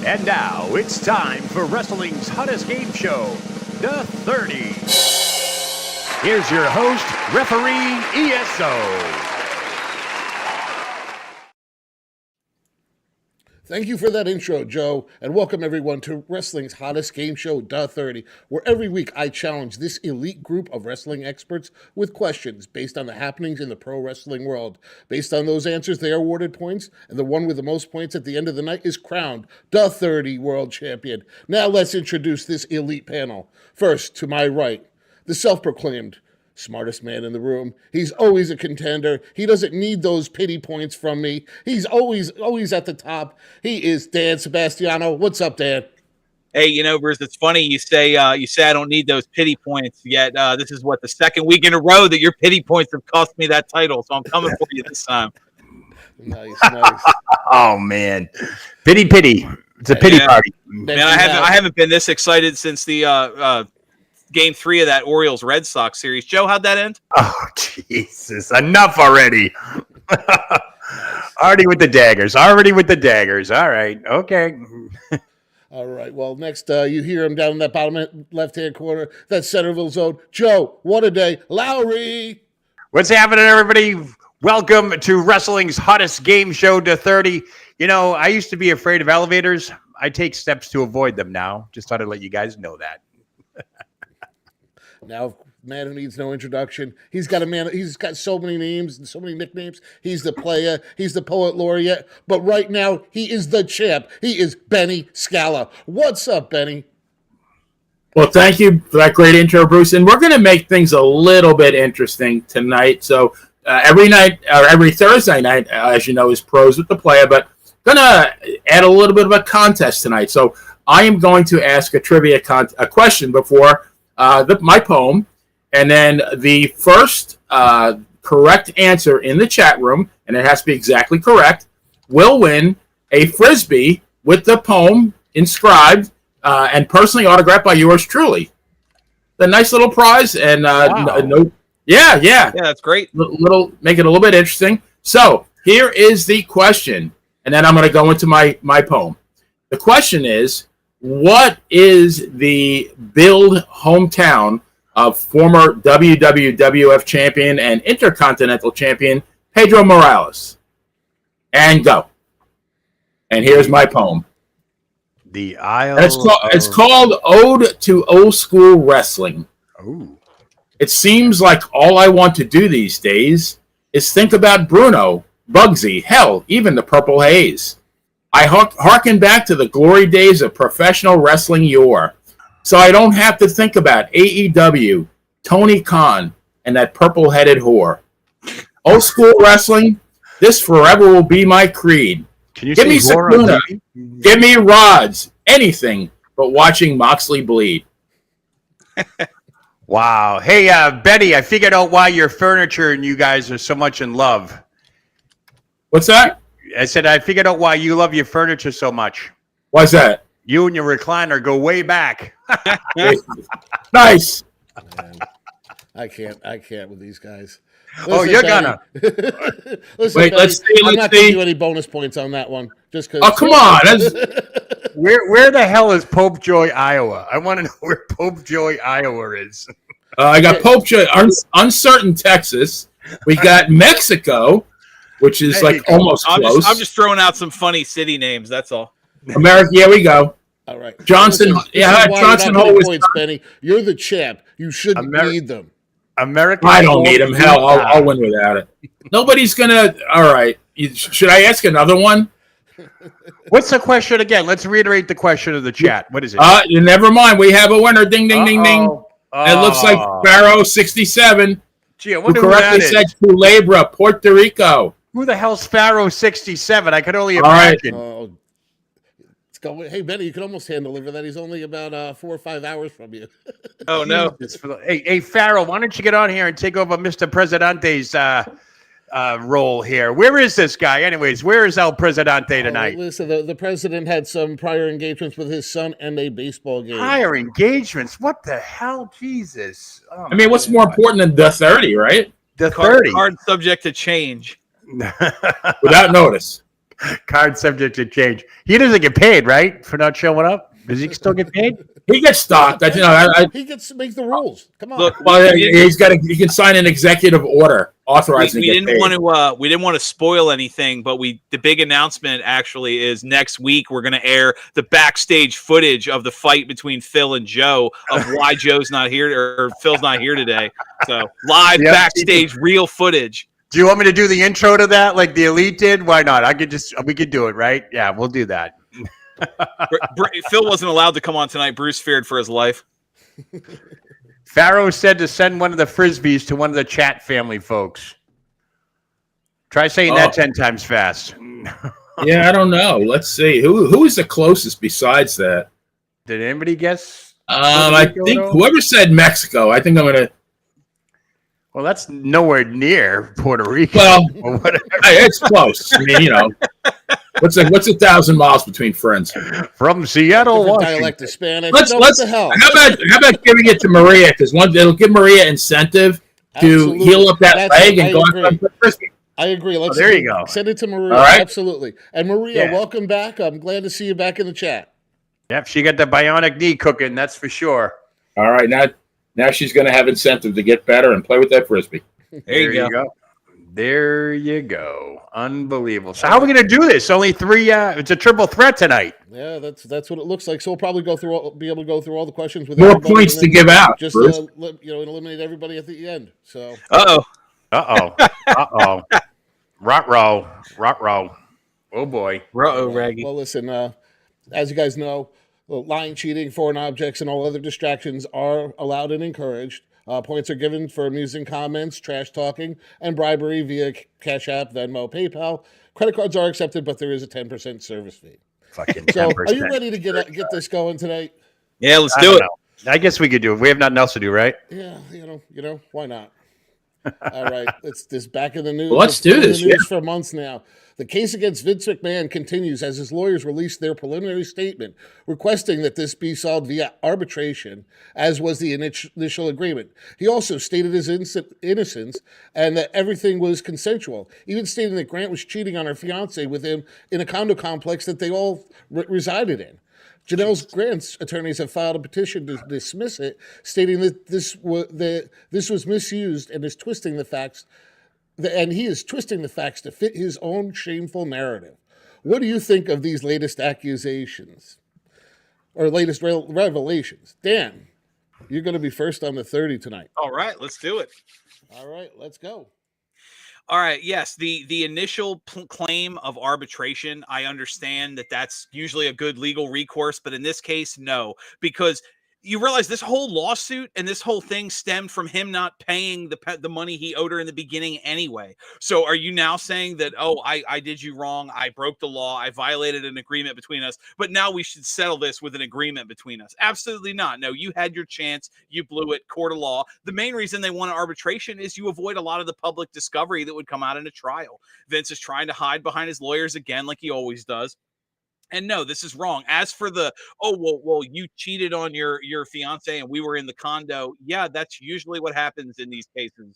And now it's time for wrestling's hottest game show, DA30. Here's your host, referee ESO. Thank you for that intro, Joe, and welcome everyone to wrestling's hottest game show, DA30, where every week I challenge this elite group of wrestling experts with questions based on the happenings in the pro wrestling world. Based on those answers, they are awarded points, and the one with the most points at the end of the night is crowned DA30 World Champion. Now let's introduce this elite panel. First, to my right, the self-proclaimed smartest man in the room. He's always a contender. He doesn't need those pity points from me. He's always at the top. He is Dan Sebastiano. What's up, Dan? Hey, Bruce, it's funny you say I don't need those pity points, yet this is the second week in a row that your pity points have cost me that title, so I'm coming for you this time. Nice. Oh man, pity. It's a pity party. Man, I haven't been this excited since the Game 3 of that Orioles-Red Sox series. Joe, how'd that end? Oh, Jesus. Enough already. Already with the daggers. All right. Okay. All right. Well, next, you hear him down in that bottom left-hand corner, that Centerville zone. Joe, Whattaday Lowry. What's happening, everybody? Welcome to wrestling's hottest game show, DA30. I used to be afraid of elevators. I take steps to avoid them now. Just thought I'd let you guys know that. Now, man who needs no introduction. He's got so many names and so many nicknames. He's the Playa. He's the poet laureate. But right now, he is the champ. He is Benny Scala. What's up, Benny? Well, thank you for that great intro, Bruce. And we're going to make things a little bit interesting tonight. So every Thursday night, as you know, is Pros with the Playa. But going to add a little bit of a contest tonight. So I am going to ask a trivia question before my poem, and then the first correct answer in the chat room, and it has to be exactly correct, will win a Frisbee with the poem inscribed and personally autographed by yours truly. The nice little prize, and wow. Yeah, that's great. Make it a little bit interesting. So here is the question, and then I'm going to go into my poem. The question is, what is the build hometown of former WWF champion and Intercontinental champion Pedro Morales? And go. And here's my poem. The Isle. It's called Ode to Old School Wrestling. Ooh. It seems like all I want to do these days is think about Bruno, Bugsy, hell, even the Purple Haze. I harken back to the glory days of professional wrestling yore, so I don't have to think about AEW, Tony Khan, and that purple-headed whore. Old school wrestling, this forever will be my creed. Can you give me Sakuna, give me rods, anything but watching Moxley bleed. Wow. Hey, Betty, I figured out why your furniture and you guys are so much in love. What's that? I said, I figured out why you love your furniture so much. Why's that? You and your recliner go way back. Nice. Man, I can't with these guys. Listen, you're gonna. Listen, wait, let's see. I'm not giving you any bonus points on that one. Just because. Oh, come on. Where the hell is Pope Joy, Iowa? I want to know where Pope Joy, Iowa is. I got Pope Joy, uncertain Texas. We got Mexico, which is like almost close. I'm just throwing out some funny city names. That's all. America, here we go. All right, Johnson. Johnson Hole was points, Benny. You're the champ. You shouldn't need them. America. I don't need them. Hell, I'll win without it. Nobody's gonna. All right. Should I ask another one? What's the question again? Let's reiterate the question of the chat. What is it? Never mind. We have a winner. Ding, ding, ding, ding. It looks like Pharaoh 67. Gee, I wonder who correctly said Culebra, Puerto Rico. Who the hell's Pharaoh 67? I could only imagine. Let's go. Hey, Benny, you can almost hand deliver that. He's only about 4 or 5 hours from you. Oh, no. Hey, Pharaoh, why don't you get on here and take over Mr. Presidente's role here? Where is this guy? Anyways, where is El Presidente tonight? Listen, the president had some prior engagements with his son and a baseball game. Prior engagements? What the hell? Jesus. Oh, I mean, what's more important than DA30, right? DA30. Hard subject to change. Without notice. Card subject to change. He doesn't get paid, right, for not showing up? Does he still get paid? He gets stopped. He gets to make the rules. Come on. Look, Well, he can sign an executive order authorizing we to get didn't paid. want to we didn't want to spoil anything, but the big announcement actually is next week we're going to air the backstage footage of the fight between Phil and Joe of why Joe's not here or Phil's not here today. So live backstage real footage. Do you want me to do the intro to that like the Elite did? Why not? We could do it, right? Yeah, we'll do that. Phil wasn't allowed to come on tonight. Bruce feared for his life. Pharaoh said to send one of the Frisbees to one of the chat family folks. Try saying that 10 times fast. Yeah, I don't know. Let's see. Who is the closest besides that? Did anybody guess? I think whoever said Mexico. I think I'm going to. Well, that's nowhere near Puerto Rico. Well, or whatever. It's close. I mean, what's 1,000 miles between friends? From Seattle, Different Washington. dialect of Spanish. What the hell? How about giving it to Maria? Because it'll give Maria incentive to Absolutely. heal up that leg and go agree. on Frisbee. I agree. There you go. Send it to Maria. All right. Absolutely. And Maria, welcome back. I'm glad to see you back in the chat. Yep, she got the bionic knee cooking, that's for sure. All right, now she's going to have incentive to get better and play with that Frisbee. There you go. There you go. Unbelievable. So how are we going to do this? Only 3. It's a triple threat tonight. Yeah, that's what it looks like. So we'll probably be able to go through all the questions with More everybody points and to then give out. just Bruce. eliminate everybody at the end. So Uh-oh. Rock-row. Oh, boy. Raggy. well, listen. As you guys know, lying, cheating, foreign objects, and all other distractions are allowed and encouraged. Points are given for amusing comments, trash talking, and bribery via Cash App, Venmo, PayPal. Credit cards are accepted, but there is a 10% service fee. Fucking 10%. So, are you ready to get this going tonight? Yeah, let's do it. I guess we could do it. We have nothing else to do, right? Yeah, why not? All right, this back in the news. Well, let's do this. In the news for months now. The case against Vince McMahon continues as his lawyers released their preliminary statement requesting that this be solved via arbitration, as was the initial agreement. He also stated his innocence and that everything was consensual, even stating that Grant was cheating on her fiancée with him in a condo complex that they all resided in. Janelle Grant's attorneys have filed a petition to dismiss it, stating that this was misused and is twisting the facts. And he is twisting the facts to fit his own shameful narrative. What do you think of these latest accusations or latest revelations? Dan, you're going to be first on the 30 tonight. All right, let's do it. All right, let's go. All right. Yes, the initial claim of arbitration, I understand that that's usually a good legal recourse, but in this case, no, because you realize this whole lawsuit and this whole thing stemmed from him not paying the money he owed her in the beginning anyway. So are you now saying that, I did you wrong, I broke the law, I violated an agreement between us, but now we should settle this with an agreement between us? Absolutely not. No, you had your chance, you blew it, court of law. The main reason they want an arbitration is you avoid a lot of the public discovery that would come out in a trial. Vince is trying to hide behind his lawyers again, like he always does. And no, this is wrong. As for the, you cheated on your fiance and we were in the condo. Yeah, that's usually what happens in these cases.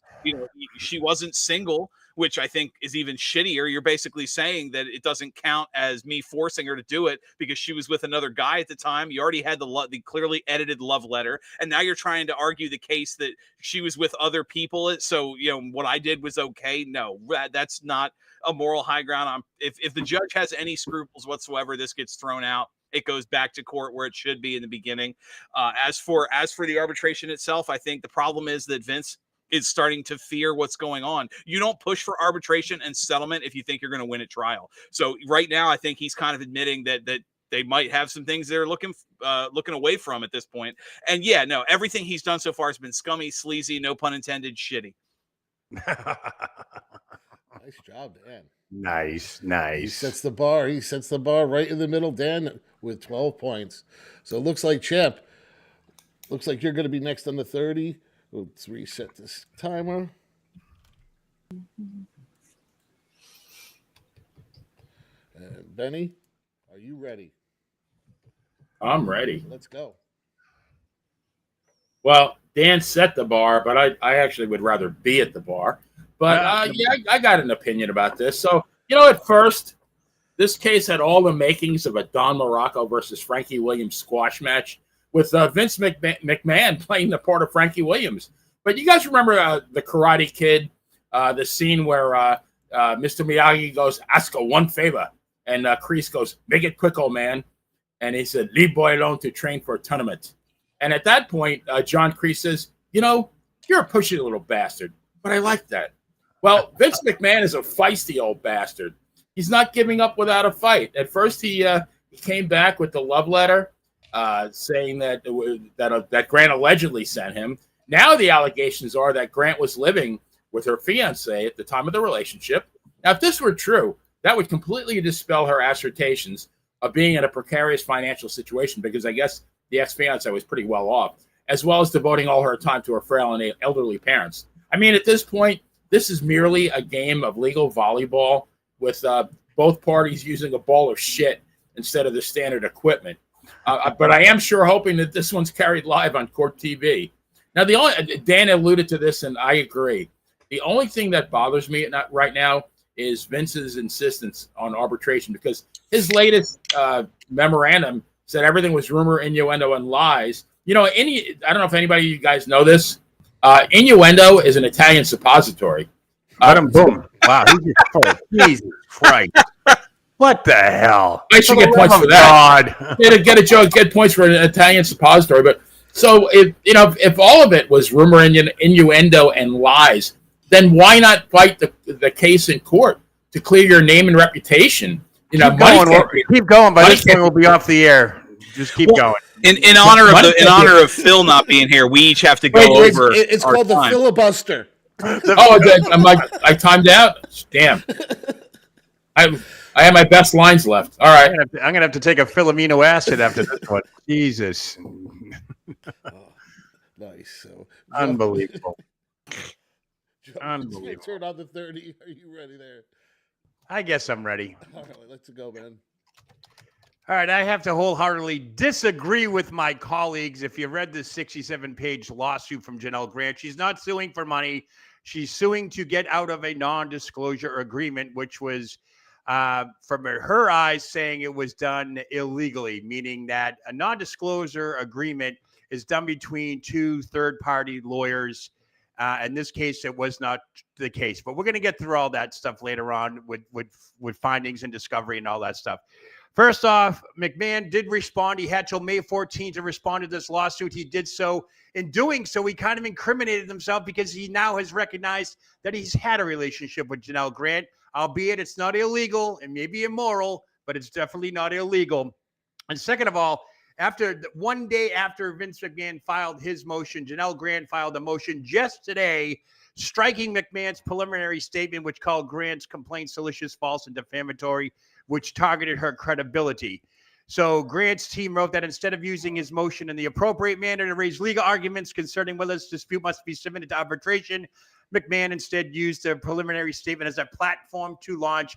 She wasn't single, which I think is even shittier. You're basically saying that it doesn't count as me forcing her to do it because she was with another guy at the time. You already had the clearly edited love letter. And now you're trying to argue the case that she was with other people. So, what I did was okay. No, that's not a moral high ground. If the judge has any scruples whatsoever, this gets thrown out. It goes back to court where it should be in the beginning. As for the arbitration itself, I think the problem is that Vince is starting to fear what's going on. You don't push for arbitration and settlement if you think you're going to win at trial. So right now, I think he's kind of admitting that they might have some things they're looking away from at this point. And yeah, no, everything he's done so far has been scummy, sleazy, no pun intended, shitty. Nice job, Dan. Nice. He sets the bar right in the middle, Dan, with 12 points. So it looks like, Champ, you're going to be next on the 30. Let's reset this timer. And Benny, are you ready? I'm ready. Let's go. Well, Dan set the bar, but I actually would rather be at the bar. But I got an opinion about this. So, at first, This case had all the makings of a Don Morocco versus Frankie Williams squash match with Vince McMahon playing the part of Frankie Williams. But you guys remember the Karate Kid, the scene where Mr. Miyagi goes, ask a one favor. And Kreese goes, make it quick, old man. And he said, leave boy alone to train for a tournament. And at that point, John Kreese says, you're a pushy little bastard, but I like that. Well, Vince McMahon is a feisty old bastard. He's not giving up without a fight. At first, he came back with the love letter saying that Grant allegedly sent him. Now the allegations are that Grant was living with her fiancé at the time of the relationship. Now, if this were true, that would completely dispel her assertions of being in a precarious financial situation, because I guess the ex-fiancé was pretty well off, as well as devoting all her time to her frail and elderly parents. I mean, at this point, this is merely a game of legal volleyball with both parties using a ball of shit instead of the standard equipment. But I am sure hoping that this one's carried live on Court TV. Now, Dan alluded to this, and I agree. The only thing that bothers me right now is Vince's insistence on arbitration, because his latest memorandum said everything was rumor, innuendo, and lies. I don't know if anybody of you guys know this. Innuendo is an Italian suppository. Boom. Wow. Jesus Christ. What the hell? I should get points for that. Get points for an Italian suppository. But so if all of it was rumor, innuendo, and lies, then why not fight the case in court to clear your name and reputation? Keep going. By this point, we'll be off the air. Just keep going. In honor of Phil not being here, we each have to go over. It's called the filibuster. I timed out. Damn. I have my best lines left. All right. I'm gonna have to take a Philomino acid after this one. Jesus. Nice. So unbelievable. Unbelievable. Turn on the 30. Are you ready there? I guess I'm ready. All right, let's go, man. All right, I have to wholeheartedly disagree with my colleagues. If you read this 67-page lawsuit from Janelle Grant, she's not suing for money. She's suing to get out of a non-disclosure agreement, which was, from her eyes, saying it was done illegally, meaning that a non-disclosure agreement is done between two third-party lawyers. In this case, it was not the case. But we're going to get through all that stuff later on with findings and discovery and all that stuff. First off, McMahon did respond. He had till May 14th to respond to this lawsuit. He did so. In doing so, he kind of incriminated himself because he now has recognized that he's had a relationship with Janelle Grant, albeit it's not illegal and maybe immoral, but it's definitely not illegal. And second of all, one day after Vince McMahon filed his motion, Janelle Grant filed a motion just today striking McMahon's preliminary statement, which called Grant's complaint salacious, false, and defamatory, which targeted her credibility. So Grant's team wrote that instead of using his motion in the appropriate manner to raise legal arguments concerning whether this dispute must be submitted to arbitration, McMahon instead used the preliminary statement as a platform to launch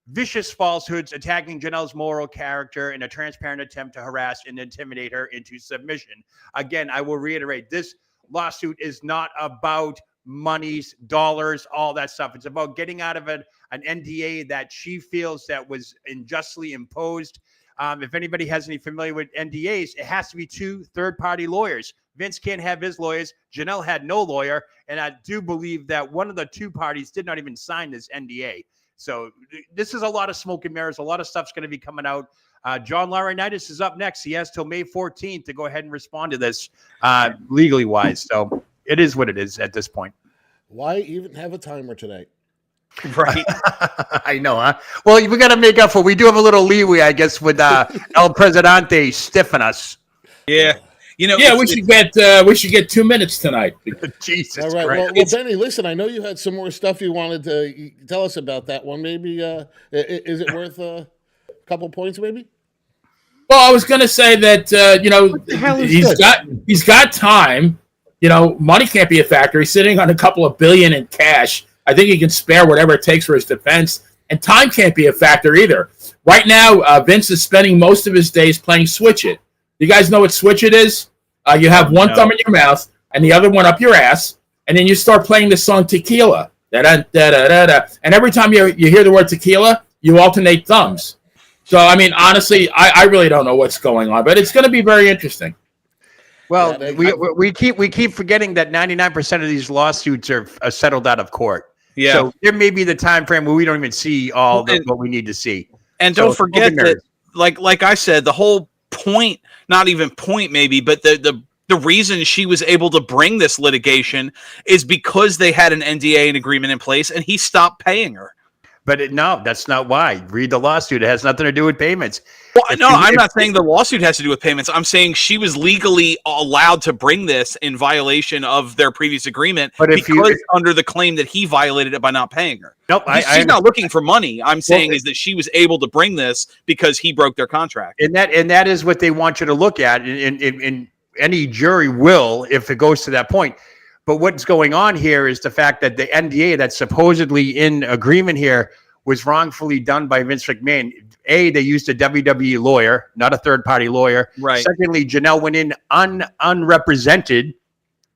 vicious falsehoods attacking Janelle's moral character in a transparent attempt to harass and intimidate her into submission. Again, I will reiterate, this lawsuit is not about monies, dollars, all that stuff. It's about getting out of an NDA that she feels that was unjustly imposed. If anybody has any familiar with NDAs, it has to be two third-party lawyers. Vince can't have his lawyers. Janelle had no lawyer, and I do believe that one of the two parties did not even sign this NDA. So this is a lot of smoke and mirrors. A lot of stuff's going to be coming out. John Laurinaitis is up next. He has till May 14th to go ahead and respond to this legally wise. So it is what it is at this point. Why even have a timer today? Right. I know, huh? Well, we got to make up for. We do have a little leeway, I guess, with El Presidente stiffing us. Yeah. We should get 2 minutes tonight. Jesus All right. Christ. Well, Benny, listen, I know you had some more stuff you wanted to tell us about that one. Maybe is it worth a couple points? Maybe. Well, I was going to say that he's got time. Money can't be a factor. He's sitting on a couple of billion in cash. I think he can spare whatever it takes for his defense. And time can't be a factor either. Right now, Vince is spending most of his days playing Switch It. You guys know what Switch It is? You have one thumb in your mouth and the other one up your ass, and then you start playing the song Tequila. Da-da-da-da-da-da. And every time you hear the word tequila, you alternate thumbs. So, I mean, honestly, I really don't know what's going on, but it's going to be very interesting. Well, we keep forgetting that 99% of these lawsuits are settled out of court. Yeah. So there may be the time frame where we don't even see what we need to see. And don't forget that, like I said, the whole point, not even point maybe, but the reason she was able to bring this litigation is because they had an NDA and agreement in place, and he stopped paying her. But no, that's not why. Read the lawsuit. It has nothing to do with payments. Well, I'm not saying the lawsuit has to do with payments. I'm saying she was legally allowed to bring this in violation of their previous agreement, but under the claim that he violated it by not paying her. Nope, she's not looking for money. I'm saying is that she was able to bring this because he broke their contract. And that is what they want you to look at. And any jury will, if it goes to that point. But what's going on here is the fact that the NDA that's supposedly in agreement here was wrongfully done by Vince McMahon. A, they used a WWE lawyer, not a third-party lawyer. Right. Secondly, Janelle went in unrepresented,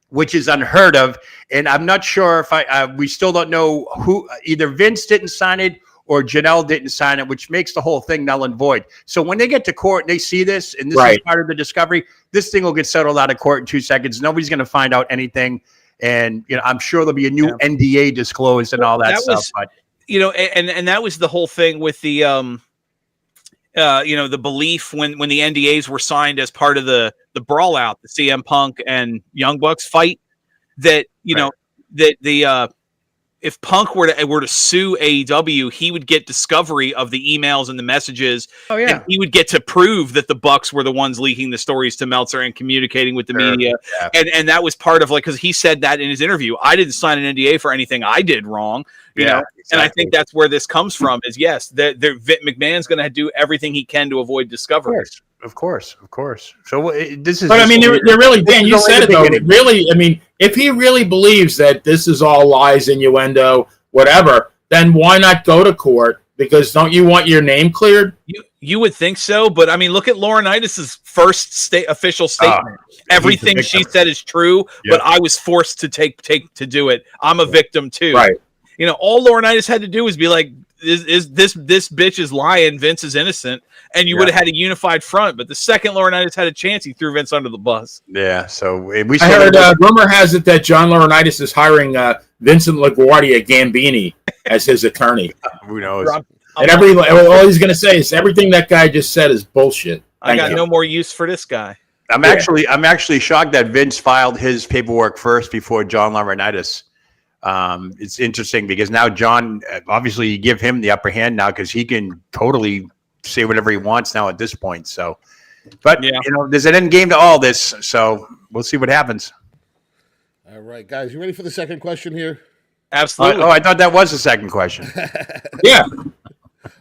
which is unheard of. And I'm not sure if we still don't know who. Either Vince didn't sign it or Janelle didn't sign it, which makes the whole thing null and void. So when they get to court and they see this, and this is part of the discovery, this thing will get settled out of court in 2 seconds. Nobody's going to find out anything. And, I'm sure there'll be a new NDA disclosed and all that stuff. But, and that was the whole thing with the, the belief when the NDAs were signed as part of the brawl out, the CM Punk and Young Bucks fight, that, if Punk were to sue AEW, he would get discovery of the emails and the messages. Oh, yeah. And he would get to prove that the Bucks were the ones leaking the stories to Meltzer and communicating with the media. Yeah. And that was part of because he said that in his interview. I didn't sign an NDA for anything I did wrong. You know? Exactly. And I think that's where this comes from is, yes, McMahon's going to do everything he can to avoid discovery. Of course. So this is. But I mean, they're really, Dan, you said it though. Really, I mean, if he really believes that this is all lies, innuendo, whatever, then why not go to court? Because don't you want your name cleared? You would think so, but I mean, look at Laurinaitis' first official statement. Everything she said is true, but I was forced to to do it. I'm a victim too. Right. All Laurinaitis had to do was be like, is this bitch is lying, Vince is innocent, and you would have had a unified front. But the second Laurinaitis had a chance, he threw Vince under the bus. Yeah, so I heard rumor has it that John Laurinaitis is hiring Vincent LaGuardia Gambini as his attorney. Who knows? And all he's going to say is everything that guy just said is bullshit. I got no more use for this guy. I'm actually shocked that Vince filed his paperwork first before John Laurinaitis. It's interesting because now John, obviously you give him the upper hand now because he can totally say whatever he wants now at this point. So, but there's an end game to all this. So we'll see what happens. All right, guys, you ready for the second question here? Absolutely. I thought that was the second question. Yeah.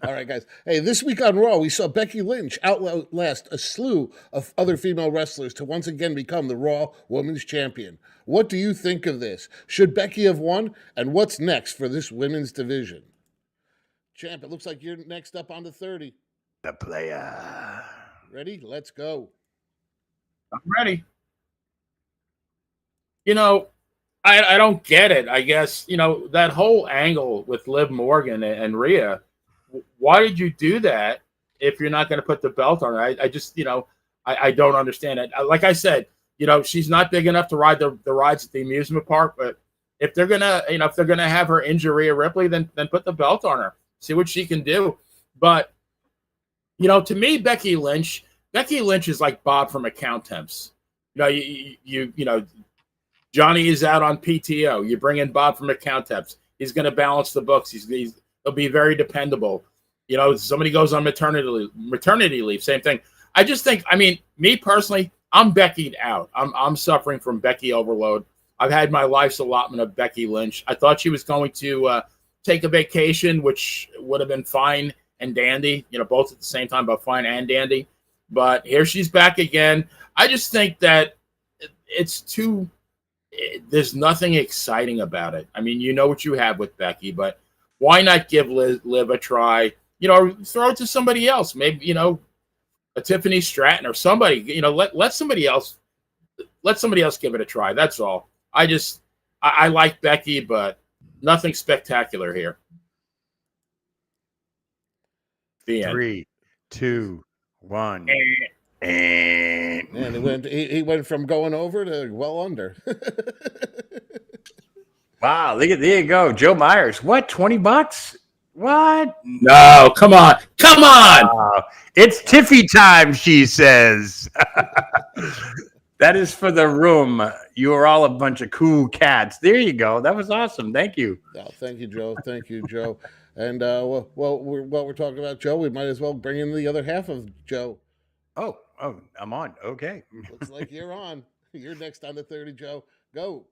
All right, guys. Hey, this week on Raw, we saw Becky Lynch outlast a slew of other female wrestlers to once again become the Raw Women's Champion. What do you think of this? Should Becky have won? And what's next for this women's division? Champ, it looks like you're next up on the 30. The Playa. Ready? Let's go. I'm ready. I don't get it. I guess, that whole angle with Liv Morgan and Rhea, why did you do that if you're not going to put the belt on her? I just, I don't understand it. Like I said, she's not big enough to ride the rides at the amusement park, but if they're going to have her injure Rhea Ripley, then put the belt on her. See what she can do. But, to me, Becky Lynch is like Bob from Account Temps. Johnny is out on PTO. You bring in Bob from Account Temps. He's going to balance the books. He'll be very dependable. Somebody goes on maternity leave, same thing. I just think, me personally, I'm Becky'd out. I'm suffering from Becky overload. I've had my life's allotment of Becky Lynch. I thought she was going to take a vacation, which would have been fine and dandy, both at the same time, but fine and dandy. But here she's back again. I just think that there's nothing exciting about it. You know what you have with Becky, but why not give Liv a try? Throw it to somebody else. Maybe, a Tiffany Stratton or somebody, let somebody else give it a try. That's all. I like Becky, but nothing spectacular here. The end. 3, 2, 1. And he went from going over to well under. Wow, there you go. Joe Myers. What, $20? What? No, come on. Come on. It's Tiffy time, she says. That is for the room. You are all a bunch of cool cats. There you go. That was awesome. Thank you. Oh, thank you, Joe. Thank you, Joe. And while we're talking about Joe, we might as well bring in the other half of Joe. Oh, I'm on. Okay. Looks like you're on. You're next on the 30, Joe. Go.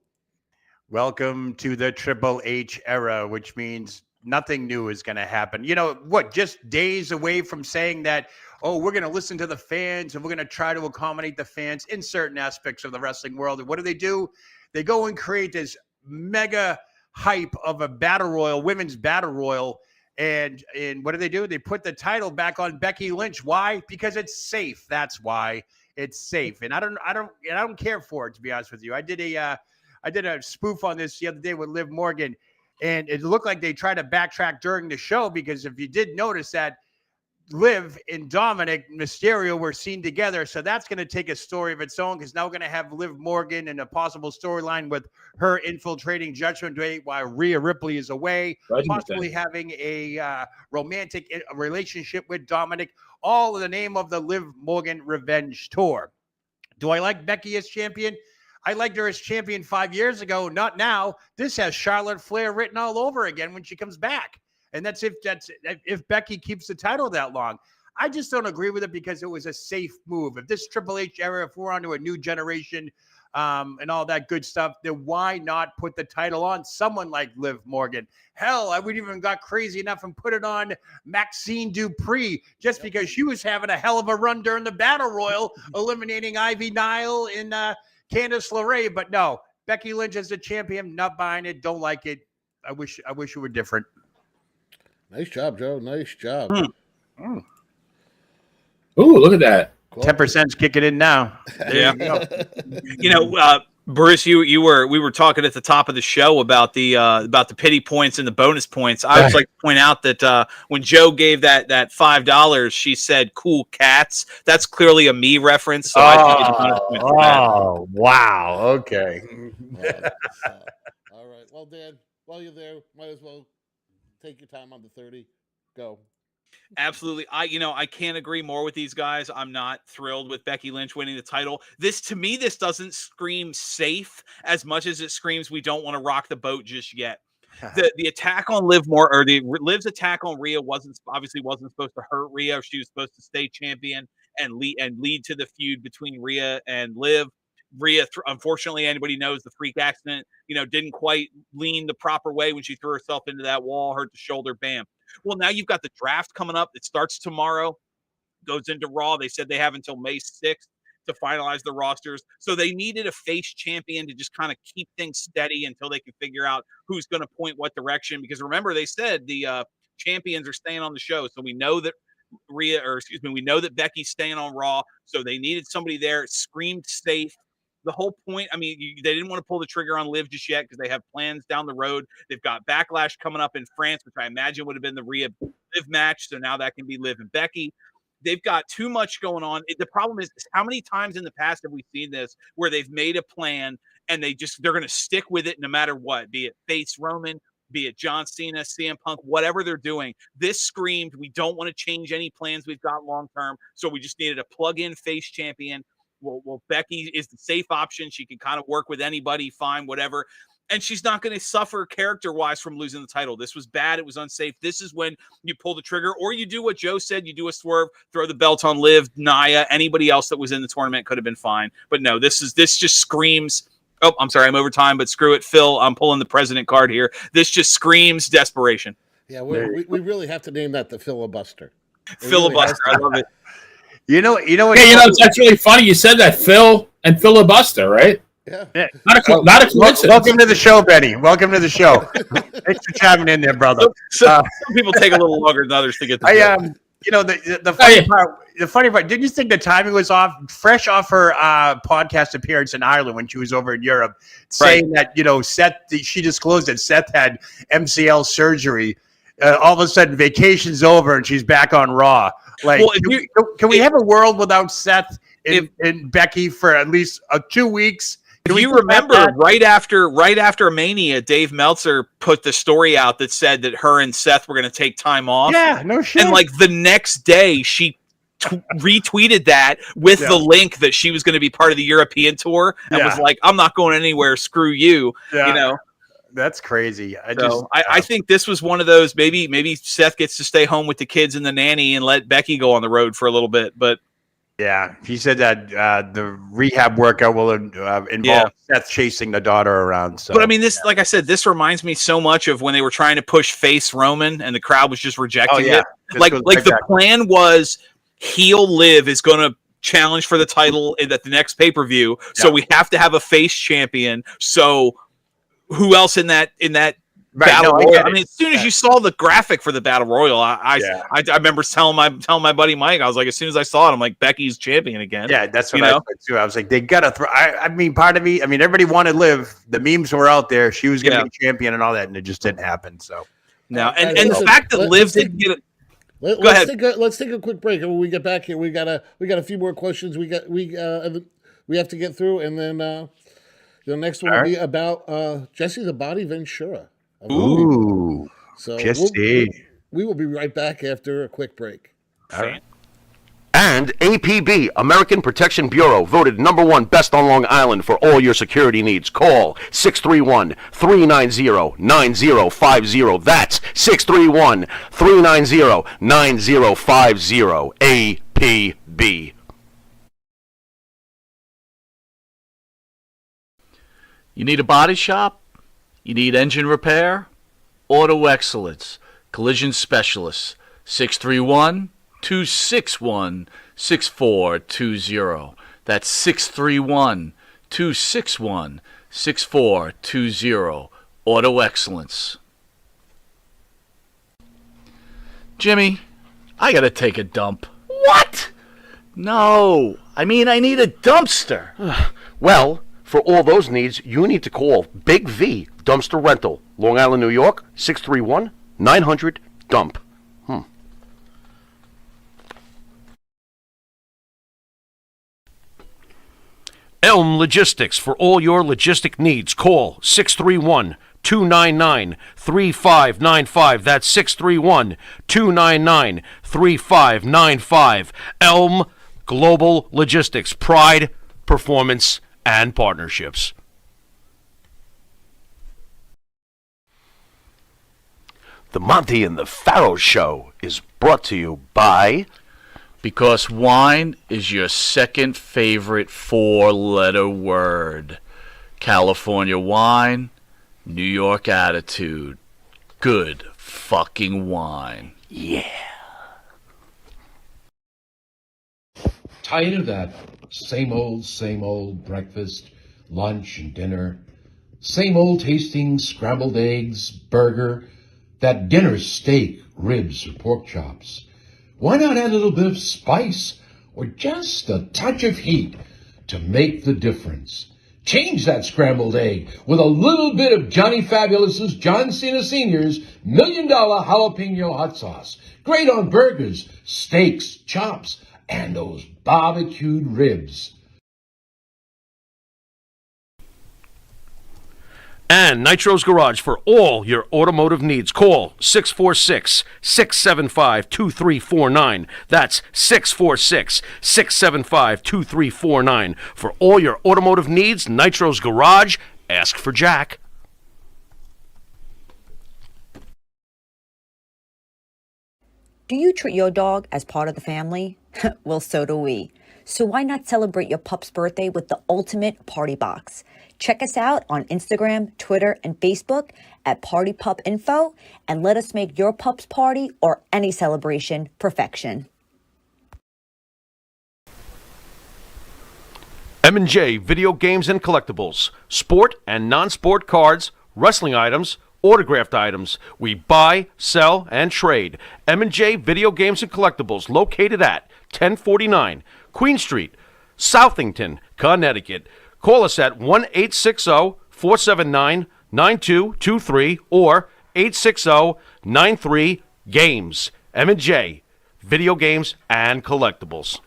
Welcome to the Triple H era, which means nothing new is going to happen. You know what? Just days away from saying that, oh, we're going to listen to the fans and we're going to try to accommodate the fans in certain aspects of the wrestling world. And what do? They go and create this mega hype of a battle royal, women's battle royal. And what do? They put the title back on Becky Lynch. Why? Because it's safe. That's why it's safe. And I don't care for it, to be honest with you. I did a spoof on this the other day with Liv Morgan, and it looked like they tried to backtrack during the show, because if you did notice that Liv and Dominic Mysterio were seen together, so that's going to take a story of its own, because now we're going to have Liv Morgan and a possible storyline with her infiltrating Judgment Day while Rhea Ripley is away, possibly having a romantic relationship with Dominic, all in the name of the Liv Morgan Revenge Tour. Do I like Becky as champion? I liked her as champion 5 years ago, not now. This has Charlotte Flair written all over again when she comes back. And that's if Becky keeps the title that long. I just don't agree with it, because it was a safe move. If this Triple H era, if we're onto a new generation and all that good stuff, then why not put the title on someone like Liv Morgan? Hell, I would even got crazy enough and put it on Maxine Dupree, just because she was having a hell of a run during the Battle Royal, eliminating Ivy Nile and Candice LeRae. But no, Becky Lynch as the champion, not buying it, don't like it. I wish it were different. Nice job, Joe. Nice job. Ooh, look at that. 10%'s kicking in now. Yeah. You know, Bruce, we were talking at the top of the show about the pity points and the bonus points. I would like to point out that when Joe gave that $5, she said "cool cats." That's clearly a me reference. So I think it's bonus points for that. Wow. Okay. All right. Well, Dan, while you're there, might as well take your time on the 30. Go. Absolutely. I can't agree more with these guys. I'm not thrilled with Becky Lynch winning the title. This doesn't scream safe as much as it screams we don't want to rock the boat just yet. The attack on Liv's attack on Rhea wasn't supposed to hurt Rhea. She was supposed to stay champion and lead to the feud between Rhea and Liv. Rhea, unfortunately, anybody knows the freak accident, didn't quite lean the proper way when she threw herself into that wall, hurt the shoulder, bam. Well, now you've got the draft coming up. It starts tomorrow, goes into Raw. They said they have until May 6th to finalize the rosters. So they needed a face champion to just kind of keep things steady until they can figure out who's going to point what direction. Because remember, they said the champions are staying on the show. So we know that we know that Becky's staying on Raw. So they needed somebody there. It screamed safe. The whole point, they didn't want to pull the trigger on Liv just yet because they have plans down the road. They've got Backlash coming up in France, which I imagine would have been the Rhea Liv match. So now that can be Liv and Becky. They've got too much going on. The problem is how many times in the past have we seen this where they've made a plan and they're going to stick with it no matter what, be it face Roman, be it John Cena, CM Punk, whatever they're doing. This screamed, we don't want to change any plans we've got long-term. So we just needed a plug-in face champion. Well, Becky is the safe option. She can kind of work with anybody, fine, whatever. And she's not going to suffer character-wise from losing the title. This was bad. It was unsafe. This is when you pull the trigger, or you do what Joe said. You do a swerve, throw the belt on Liv, Nia, anybody else that was in the tournament could have been fine. But no, this just screams. Oh, I'm sorry, I'm over time, but screw it, Phil. I'm pulling the president card here. This just screams desperation. Yeah, we really have to name that the filibuster. Filibuster. I love it. You know. That's really funny. You said that, Phil and filibuster, right? Yeah. Not a coincidence. Welcome to the show, Benny. Welcome to the show. Thanks for chiming in there, brother. Some people take a little longer than others to get the the funny part, didn't you think the timing was off? Fresh off her podcast appearance in Ireland when she was over in Europe, saying that, Seth, she disclosed that Seth had MCL surgery. all of a sudden vacation's over and she's back on Raw. Like, Well, can we have a world without Seth and Becky for at least 2 weeks? If you remember, right after Mania, Dave Meltzer put the story out that said that her and Seth were going to take time off. Yeah, no shit. And like the next day, she retweeted that with the link that she was going to be part of the European tour, and was like, "I'm not going anywhere. Screw you." Yeah. You know, that's crazy. I think this was one of those. Maybe Seth gets to stay home with the kids and the nanny and let Becky go on the road for a little bit, but. Yeah, he said that the rehab workout will involve Seth chasing the daughter around. So, but I mean, this, like I said, this reminds me so much of when they were trying to push face Roman, and the crowd was just rejecting it. Like the plan was, heel Liv is going to challenge for the title at the next pay-per-view, so we have to have a face champion. So, who else in that? Battle Royal. I mean, as soon as you saw the graphic for the Battle Royal, I remember telling my buddy Mike, I was like, as soon as I saw it, I'm like, Becky's champion again. Yeah, that's what I said too. I was like, they gotta throw. I mean, part of me, I mean, everybody wanted Liv. The memes were out there. She was gonna be champion and all that, and it just didn't happen. So no, and the fact that Liv didn't get it. Go ahead. Let's take a quick break, and when we get back here, we got a few more questions we have to get through, and then the next one will be about Jesse the Body Ventura. Ooh, so Jesse. We will be right back after a quick break. All right. And APB, American Protection Bureau, voted #1 best on Long Island for all your security needs. Call 631-390-9050. That's 631-390-9050. APB. You need a body shop? You need engine repair? Auto Excellence, Collision Specialists, 631-261-6420. That's 631-261-6420. Auto Excellence. Jimmy, I gotta take a dump. What? No, I mean I need a dumpster. Well, for all those needs, you need to call Big V Dumpster Rental, Long Island, New York, 631-900-DUMP. Elm Logistics, for all your logistic needs, call 631-299-3595. That's 631-299-3595. Elm Global Logistics, pride, performance, and partnerships. The Monty and the Pharaoh Show is brought to you by... Because wine is your second favorite four-letter word. California wine, New York attitude. Good fucking wine. Yeah. Tired of that same old breakfast, lunch, and dinner. Same old tasting scrambled eggs, burger, that dinner steak, ribs, or pork chops. Why not add a little bit of spice or just a touch of heat to make the difference? Change that scrambled egg with a little bit of Johnny Fabulous's John Cena Sr.'s $1 Million Jalapeno Hot Sauce. Great on burgers, steaks, chops, and those barbecued ribs. And Nitro's Garage for all your automotive needs. Call 646-675-2349. That's 646-675-2349. For all your automotive needs, Nitro's Garage. Ask for Jack. Do you treat your dog as part of the family? Well, so do we. So why not celebrate your pup's birthday with the ultimate party box? Check us out on Instagram, Twitter, and Facebook at Party Pup Info, and let us make your pup's party or any celebration perfection. M&J Video Games and Collectibles. Sport and non-sport cards, wrestling items, autographed items. We buy, sell, and trade. M&J Video Games and Collectibles, located at 1049 Queen Street, Southington, Connecticut. Call us at 1-860-479-9223 or 860-93-GAMES. M&J, video games and collectibles.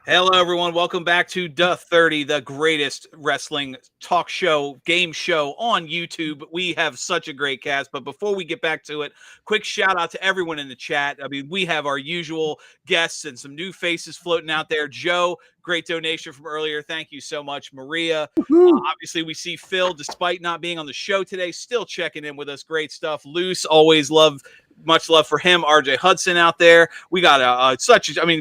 Hello, everyone. Welcome back to DA30, the greatest wrestling talk show, game show on YouTube. We have such a great cast, but before we get back to it, quick shout out to everyone in the chat. I mean, we have our usual guests and some new faces floating out there. Joe, great donation from earlier. Thank you so much. Maria. Obviously, we see Phil, despite not being on the show today, still checking in with us. Great stuff. Luce, always much love for him. RJ Hudson out there. We got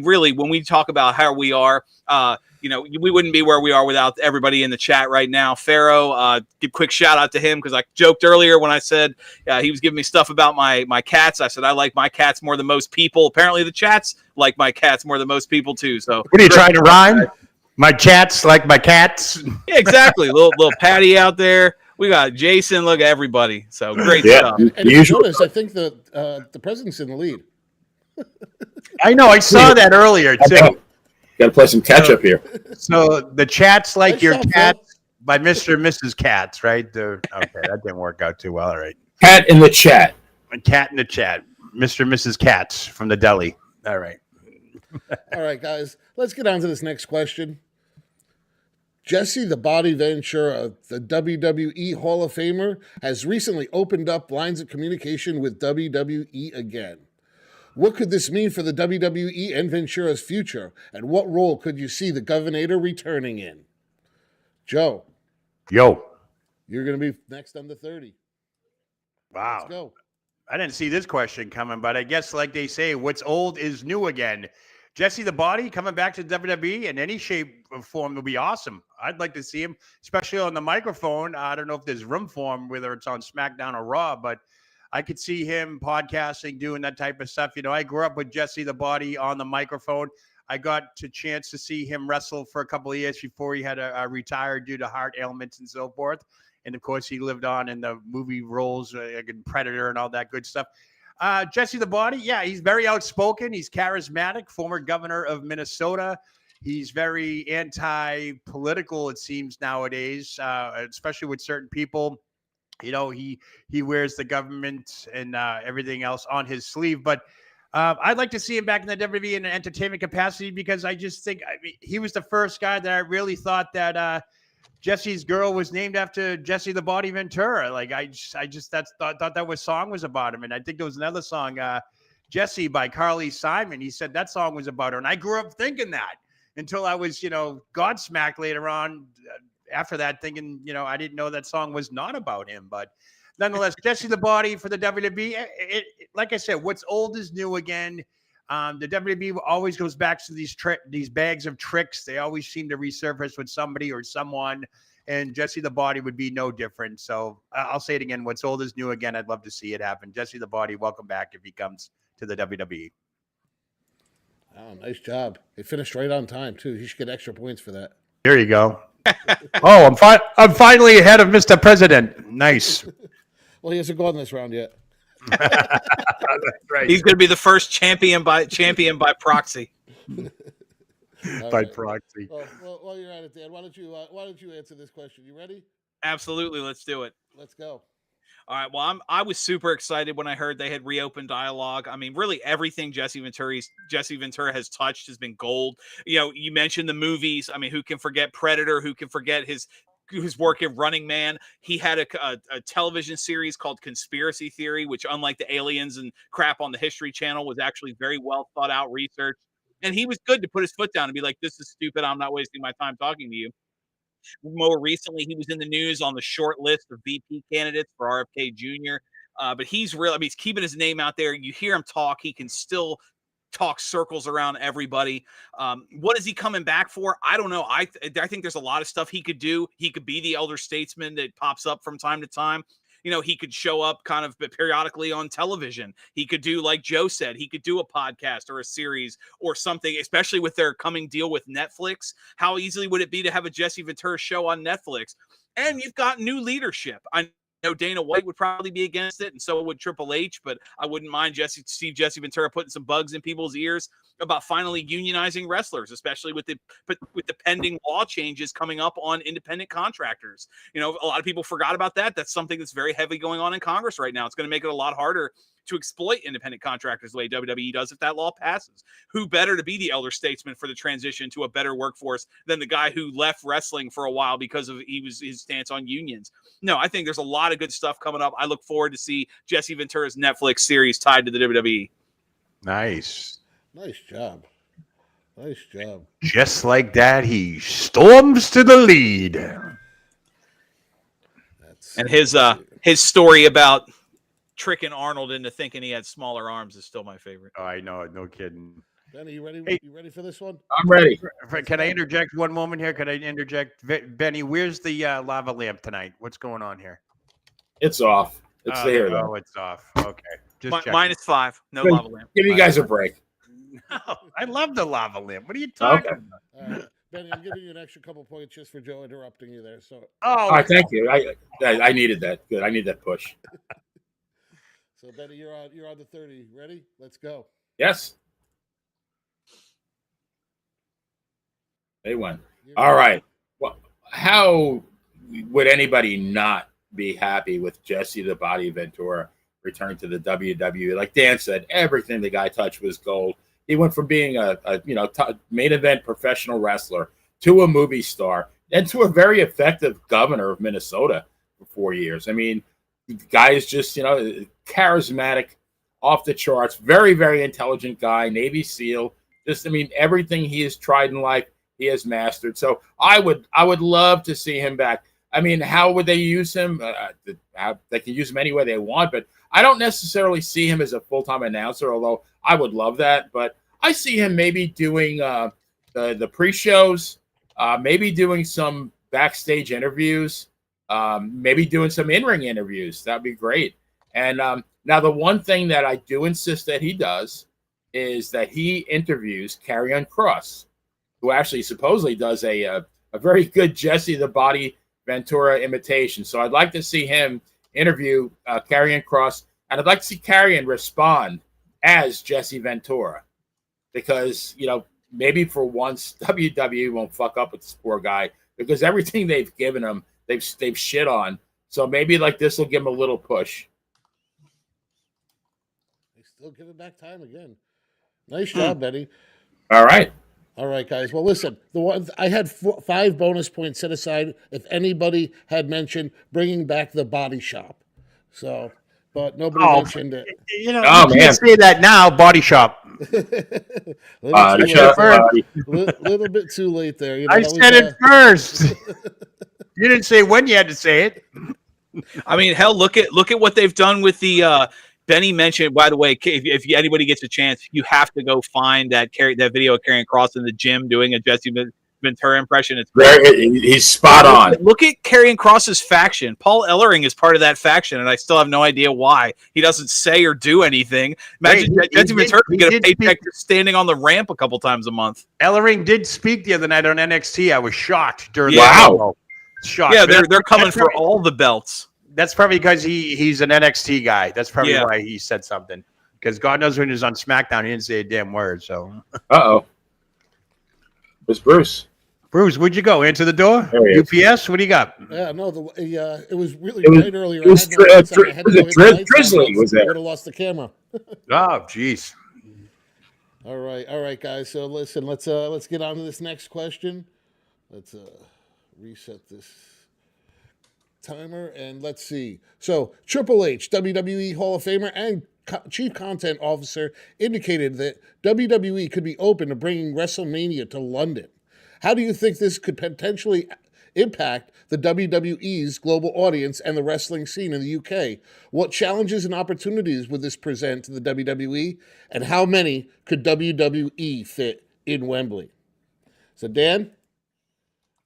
really, when we talk about how we are, we wouldn't be where we are without everybody in the chat right now. Pharaoh, give a quick shout out to him because I joked earlier when I said he was giving me stuff about my cats. I said I like my cats more than most people. Apparently the chats like my cats more than most people too. So what are you trying to rhyme? My chats like my cats. Yeah, exactly. little Patty out there. We got Jason. Look at everybody. So great stuff. And if you notice, I think the president's in the lead. I know. I saw that earlier too. Got to play some catch up here. So the chats like Nice your job, cats by Mr. and Mrs. Cats, right? Okay, that didn't work out too well. All right. Cat in the chat. A cat in the chat. Mr. and Mrs. Cats from the deli. All right. All right, guys, let's get on to this next question. Jesse the Body Ventura, the WWE Hall of Famer, has recently opened up lines of communication with WWE again. What could this mean for the WWE and Ventura's future? And what role could you see the Governor returning in? Joe. Yo. You're going to be next on the 30. Wow. Let's go. I didn't see this question coming, but I guess like they say, what's old is new again. Jesse the Body coming back to WWE in any shape or form will be awesome. I'd like to see him, especially on the microphone. I don't know if there's room for him, whether it's on SmackDown or Raw, but I could see him podcasting, doing that type of stuff. I grew up with Jesse the Body on the microphone. I got a chance to see him wrestle for a couple of years before he had to retire due to heart ailments and so forth. And, of course, he lived on in the movie roles, like in Predator and all that good stuff. Jesse the Body, yeah, he's very outspoken. He's charismatic, former governor of Minnesota. He's very anti-political, it seems, nowadays, especially with certain people. He wears the government and everything else on his sleeve. But I'd like to see him back in the WWE in an entertainment capacity because I just think he was the first guy that I really thought that Jesse's girl was named after Jesse the Body Ventura. Like I just thought that song was about him. And I think there was another song, Jesse by Carly Simon. He said that song was about her. And I grew up thinking that until I was, Godsmacked later on after that thinking, I didn't know that song was not about him. But nonetheless, Jesse the Body for the WWE. Like I said, what's old is new again. The WWE always goes back to these bags of tricks. They always seem to resurface with somebody or someone, and Jesse the Body would be no different. So I'll say it again. What's old is new again. I'd love to see it happen. Jesse the Body, welcome back if he comes to the WWE. Oh, nice job. He finished right on time, too. He should get extra points for that. There you go. Oh, I'm finally ahead of Mr. President. Nice. Well, he hasn't gone this round yet. That's right. He's going to be the first champion by proxy. By proxy. Well, while you're at it, Dan, why don't you answer this question? You ready? Absolutely. Let's do it. Let's go. All right. Well, I was super excited when I heard they had reopened dialogue. I mean, really everything Jesse Ventura has touched has been gold. You mentioned the movies. I mean, who can forget Predator? Who can forget his work in Running Man? He had a television series called Conspiracy Theory, which, unlike the aliens and crap on the History Channel, was actually very well thought out research. And he was good to put his foot down and be like, this is stupid. I'm not wasting my time talking to you. More recently, he was in the news on the short list of VP candidates for RFK Jr. But he's he's keeping his name out there. You hear him talk. He can still talk circles around everybody. What is he coming back for? I don't know. I think there's a lot of stuff he could do. He could be the elder statesman that pops up from time to time. He could show up kind of periodically on television. He could do, like Joe said, he could do a podcast or a series or something, especially with their coming deal with Netflix. How easily would it be to have a Jesse Ventura show on Netflix? And you've got new leadership. I know Dana White would probably be against it, and so would Triple H, but I wouldn't mind Jesse Ventura putting some bugs in people's ears about finally unionizing wrestlers, especially with the pending law changes coming up on independent contractors. You know, a lot of people forgot about that. That's something that's very heavily going on in Congress right now. It's going to make it a lot harder to exploit independent contractors the way WWE does if that law passes. Who better to be the elder statesman for the transition to a better workforce than the guy who left wrestling for a while because of his stance on unions? No, I think there's a lot of good stuff coming up. I look forward to see Jesse Ventura's Netflix series tied to the WWE. Nice. Nice job. Nice job. Just like that, he storms to the lead. And his story about tricking Arnold into thinking he had smaller arms is still my favorite. Oh, I know, no kidding. Benny, you ready? Hey. You ready for this one? I'm ready. Can I interject one moment here? Can I interject? Benny, where's the lava lamp tonight? What's going on here? It's off. It's there. Though. Oh, it's off. Okay. Just -5. No lava lamp. Give you guys a break. No, I love the lava lamp. What are you talking about? Benny, I'm giving you an extra couple points just for Joe interrupting you there. So. Oh, all right, thank you. I needed that. Good. I need that push. So Benny, you're on the 30. Ready? Let's go. Yes. They won. All right. Well, how would anybody not be happy with Jesse the Body Ventura return to the WWE? Like Dan said, everything the guy touched was gold. He went from being a main event professional wrestler to a movie star and to a very effective governor of Minnesota for 4 years. I mean, the guy is just, charismatic, off the charts, very, very intelligent guy, Navy SEAL. Just, I mean, everything he has tried in life, he has mastered. So I would love to see him back. I mean, how would they use him? They can use him any way they want, but I don't necessarily see him as a full-time announcer, although I would love that. But I see him maybe doing the pre-shows, maybe doing some backstage interviews, maybe doing some in-ring interviews. That'd be great. And now the one thing that I do insist that he does is that he interviews Karrion Kross, who actually supposedly does a very good Jesse the Body Ventura imitation. So I'd like to see him interview Karrion Kross, and I'd like to see Karrion respond as Jesse Ventura, because maybe for once WWE won't fuck up with this poor guy, because everything they've given him they've shit on. So maybe like this will give him a little push. They still give it back time again. Nice job, Benny. All right. All right, guys. Well, listen, I had 5 bonus points set aside if anybody had mentioned bringing back the body shop. So, but nobody mentioned it. You can't say that now, Body Shop. Little bit too late there. I said it first. You didn't say when you had to say it. I mean, hell, look at what they've done with the Benny mentioned, by the way, if anybody gets a chance, you have to go find that video of Karrion Kross in the gym doing a Jesse Ventura impression. It's great. He's spot on. Look at Karrion Kross's faction. Paul Ellering is part of that faction, and I still have no idea why. He doesn't say or do anything. Imagine Jesse Ventura get a paycheck just standing on the ramp a couple times a month. Ellering did speak the other night on NXT. I was shocked during wow. Shocked. Yeah, they're coming for all the belts. That's probably because he's an NXT guy. That's probably why he said something. Because God knows when he was on SmackDown, he didn't say a damn word. So, It's Bruce. Bruce, where'd you go? Answer the door. UPS. What do you got? Yeah, no, it was really bright earlier. It was drizzling. Was there? Would have lost the camera. Oh, jeez. All right, guys. So listen, let's get on to this next question. Let's reset this timer, and let's see. So Triple H, WWE Hall of Famer and Chief Content Officer, indicated that WWE could be open to bringing WrestleMania to London. How do you think this could potentially impact the WWE's global audience and the wrestling scene in the UK? What challenges and opportunities would this present to the WWE, and how many could WWE fit in Wembley? So Dan?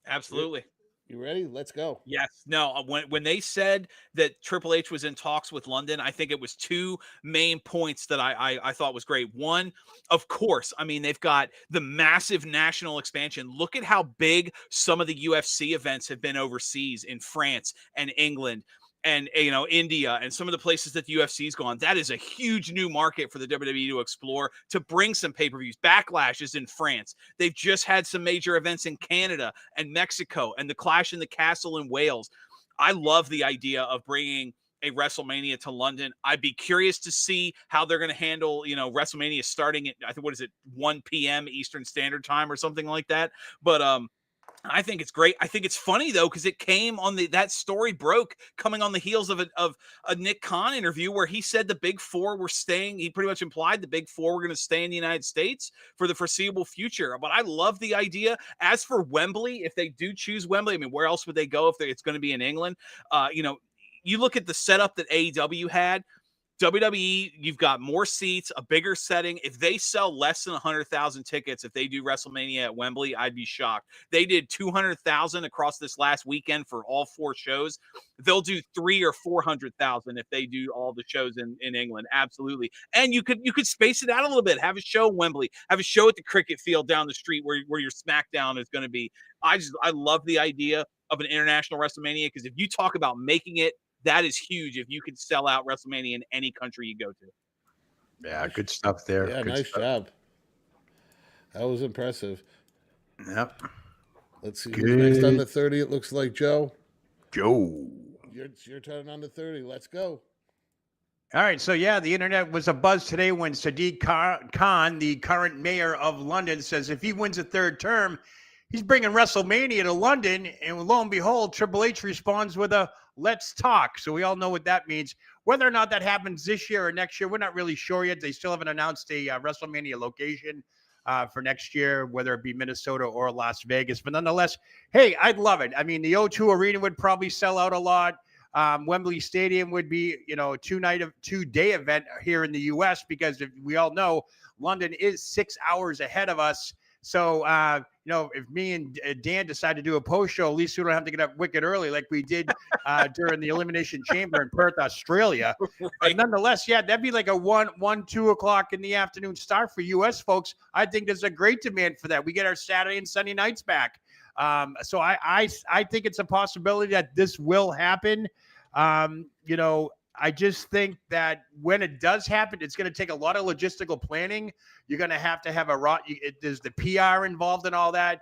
Absolutely. You ready? Let's go. Yes. No, when they said that Triple H was in talks with London, I think it was 2 main points that I thought was great. One, of course, I mean, they've got the massive national expansion. Look at how big some of the UFC events have been overseas in France and England. and India and some of the places that the UFC's gone, that is a huge new market for the WWE to explore, to bring some pay-per-views. Backlash is in France. They've just had some major events in Canada and Mexico and the Clash in the Castle in Wales. I love the idea of bringing a WrestleMania to London. I'd be curious to see how they're going to handle, WrestleMania starting at, I think, 1 p.m. Eastern Standard Time or something like that. But I think it's great. I think it's funny though, because it came on that story broke coming on the heels of a Nick Khan interview where he said the Big Four were staying. He pretty much implied the Big Four were going to stay in the United States for the foreseeable future. But I love the idea. As for Wembley, if they do choose Wembley, I mean, where else would they go if it's going to be in England? You look at the setup that AEW had. WWE, you've got more seats, a bigger setting. If they sell less than 100,000 tickets, if they do WrestleMania at Wembley, I'd be shocked. They did 200,000 across this last weekend for all 4 shows. They'll do 300,000 or 400,000 if they do all the shows in England. Absolutely. And you could space it out a little bit. Have a show at Wembley. Have a show at the cricket field down the street where your SmackDown is going to be. I love the idea of an international WrestleMania, because if you talk about making it, that is huge if you could sell out WrestleMania in any country you go to. Yeah, good stuff there. Yeah, good nice stuff. job. That was impressive. Yep. Let's see who's next on the 30. It looks like Joe. Joe. It's your turn on the 30. Let's go. All right, so yeah, the internet was abuzz today when Sadiq Khan, the current mayor of London, says if he wins a 3rd term, he's bringing WrestleMania to London, and lo and behold, Triple H responds with a "let's talk." So we all know what that means. Whether or not that happens this year or next year, we're not really sure yet. They still haven't announced a WrestleMania location for next year, whether it be Minnesota or Las Vegas. But nonetheless, hey, I'd love it. I mean, the O2 Arena would probably sell out a lot. Wembley Stadium would be, a 2-day event here in the U.S. because we all know London is 6 hours ahead of us. So, if me and Dan decide to do a post show, at least we don't have to get up wicked early like we did during the Elimination Chamber in Perth, Australia. Right. But nonetheless, yeah, that'd be like a 2 o'clock in the afternoon start for U.S. folks. I think there's a great demand for that. We get our Saturday and Sunday nights back. So I think it's a possibility that this will happen. I just think that when it does happen, it's going to take a lot of logistical planning. You're going to have there's the PR involved in all that.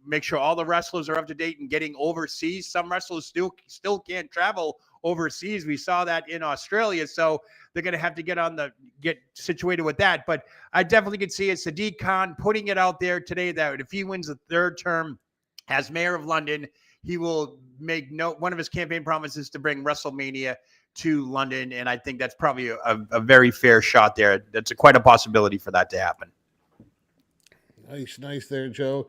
Make sure all the wrestlers are up to date and getting overseas. Some wrestlers still can't travel overseas. We saw that in Australia. So they're going to have to get situated with that. But I definitely could see it. Sadiq Khan putting it out there today that if he wins the 3rd term as mayor of London, he will make one of his campaign promises to bring WrestleMania to London, and I think that's probably a very fair shot there. That's quite a possibility for that to happen. Nice there, Joe.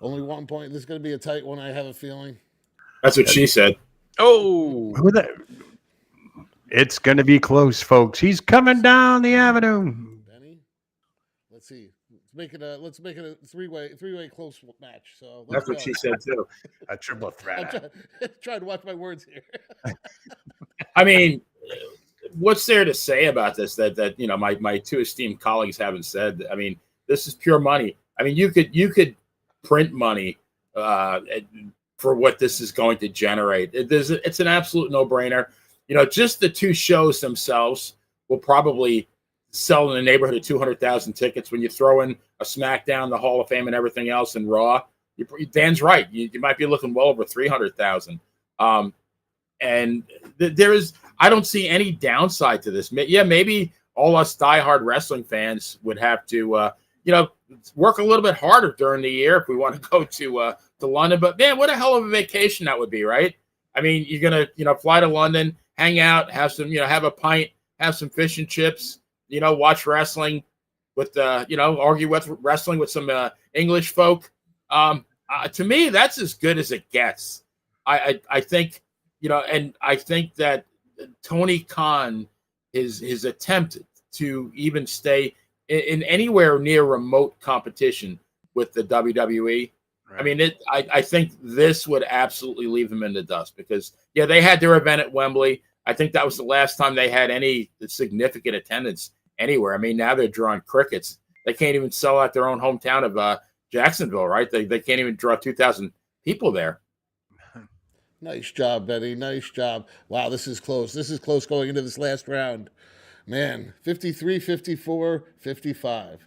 Only 1 point. This is going to be a tight one, I have a feeling. That's what she said. Oh, it's going to be close, folks. He's coming down the avenue. Benny, let's see. Let's make it a three-way close match. So that's what she said too. A triple threat. I'm trying to watch my words here. I mean, what's there to say about this that my 2 esteemed colleagues haven't said? I mean, this is pure money. I mean, you could print money for what this is going to generate. It's an absolute no-brainer. Just the 2 shows themselves will probably sell in the neighborhood of 200,000 tickets. When you throw in a SmackDown, the Hall of Fame, and everything else, and Raw, Dan's right. You might be looking well over 300,000. And I don't see any downside to this. Yeah, maybe all us diehard wrestling fans would have to, work a little bit harder during the year if we want to go to London. But man, what a hell of a vacation that would be, right? I mean, you're gonna, fly to London, hang out, have some, have a pint, have some fish and chips, watch wrestling with, argue with wrestling with some English folk. To me, that's as good as it gets. I think. And I think that Tony Khan, his attempt to even stay in anywhere near remote competition with the WWE, right. I mean, I think this would absolutely leave them in the dust because, yeah, they had their event at Wembley. I think that was the last time they had any significant attendance anywhere. I mean, now they're drawing crickets. They can't even sell out their own hometown of Jacksonville, right? They can't even draw 2,000 people there. Nice job, Benny. Nice job. Wow, this is close. This is close going into this last round. Man, 53, 54, 55.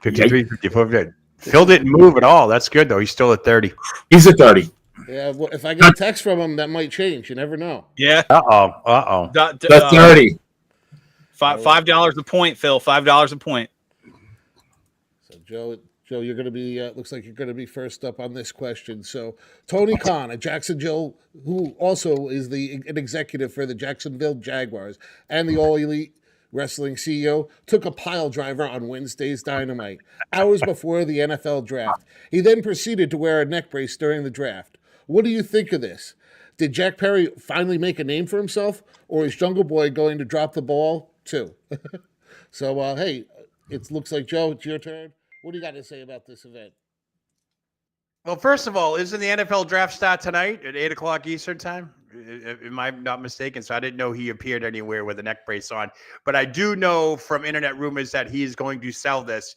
53, 54. Good. Phil didn't move at all. That's good, though. He's still at 30. He's at 30. Yeah, well, if I get a text from him, that might change. You never know. Yeah. Uh-oh. The 30. $5 a point, Phil. $5 a point. So, Joe, you're going to be, looks like you're going to be first up on this question. So, Tony Khan at Jacksonville, who also is an executive for the Jacksonville Jaguars and the All Elite Wrestling CEO, took a pile driver on Wednesday's Dynamite, hours before the NFL draft. He then proceeded to wear a neck brace during the draft. What do you think of this? Did Jack Perry finally make a name for himself, or is Jungle Boy going to drop the ball too? So, hey, it looks like, Joe, it's your turn. What do you got to say about this event? Well, first of all, isn't the NFL draft start tonight at 8 o'clock Eastern time? Am I not mistaken? So I didn't know he appeared anywhere with a neck brace on. But I do know from internet rumors that he is going to sell this.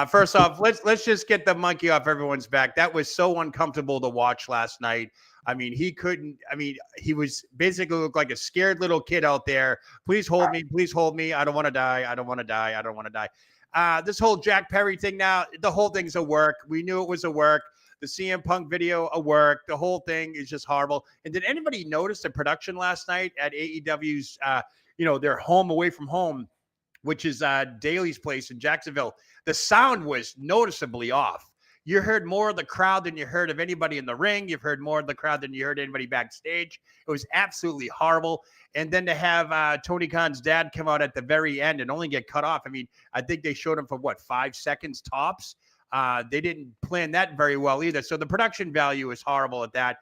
First off, let's just get the monkey off everyone's back. That was so uncomfortable to watch last night. I mean, he was basically looked like a scared little kid out there. Please hold me. Please hold me. I don't want to die. I don't want to die. I don't want to die. This whole Jack Perry thing now, the whole thing's a work. We knew it was a work. The CM Punk video, a work. The whole thing is just horrible. And did anybody notice the production last night at AEW's, their home away from home, which is Daly's place in Jacksonville? The sound was noticeably off. You heard more of the crowd than you heard of anybody in the ring. You've heard more of the crowd than you heard anybody backstage. It was absolutely horrible. And then to have Tony Khan's dad come out at the very end and only get cut off. I mean, I think they showed him for 5 seconds tops. They didn't plan that very well either. So the production value is horrible at that.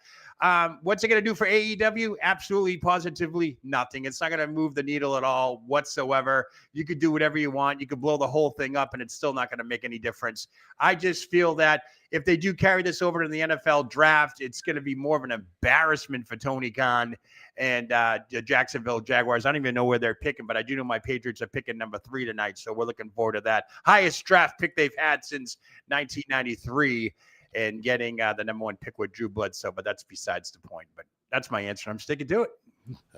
What's it going to do for AEW? Absolutely, positively nothing. It's not going to move the needle at all whatsoever. You could do whatever you want. You could blow the whole thing up, and it's still not going to make any difference. I just feel that if they do carry this over to the NFL draft, it's going to be more of an embarrassment for Tony Khan and the Jacksonville Jaguars. I don't even know where they're picking, but I do know my Patriots are picking number 3 tonight, so we're looking forward to that. Highest draft pick they've had since 1993. And getting the number 1 pick with Drew Bledsoe, but that's besides the point. But that's my answer. I'm sticking to it.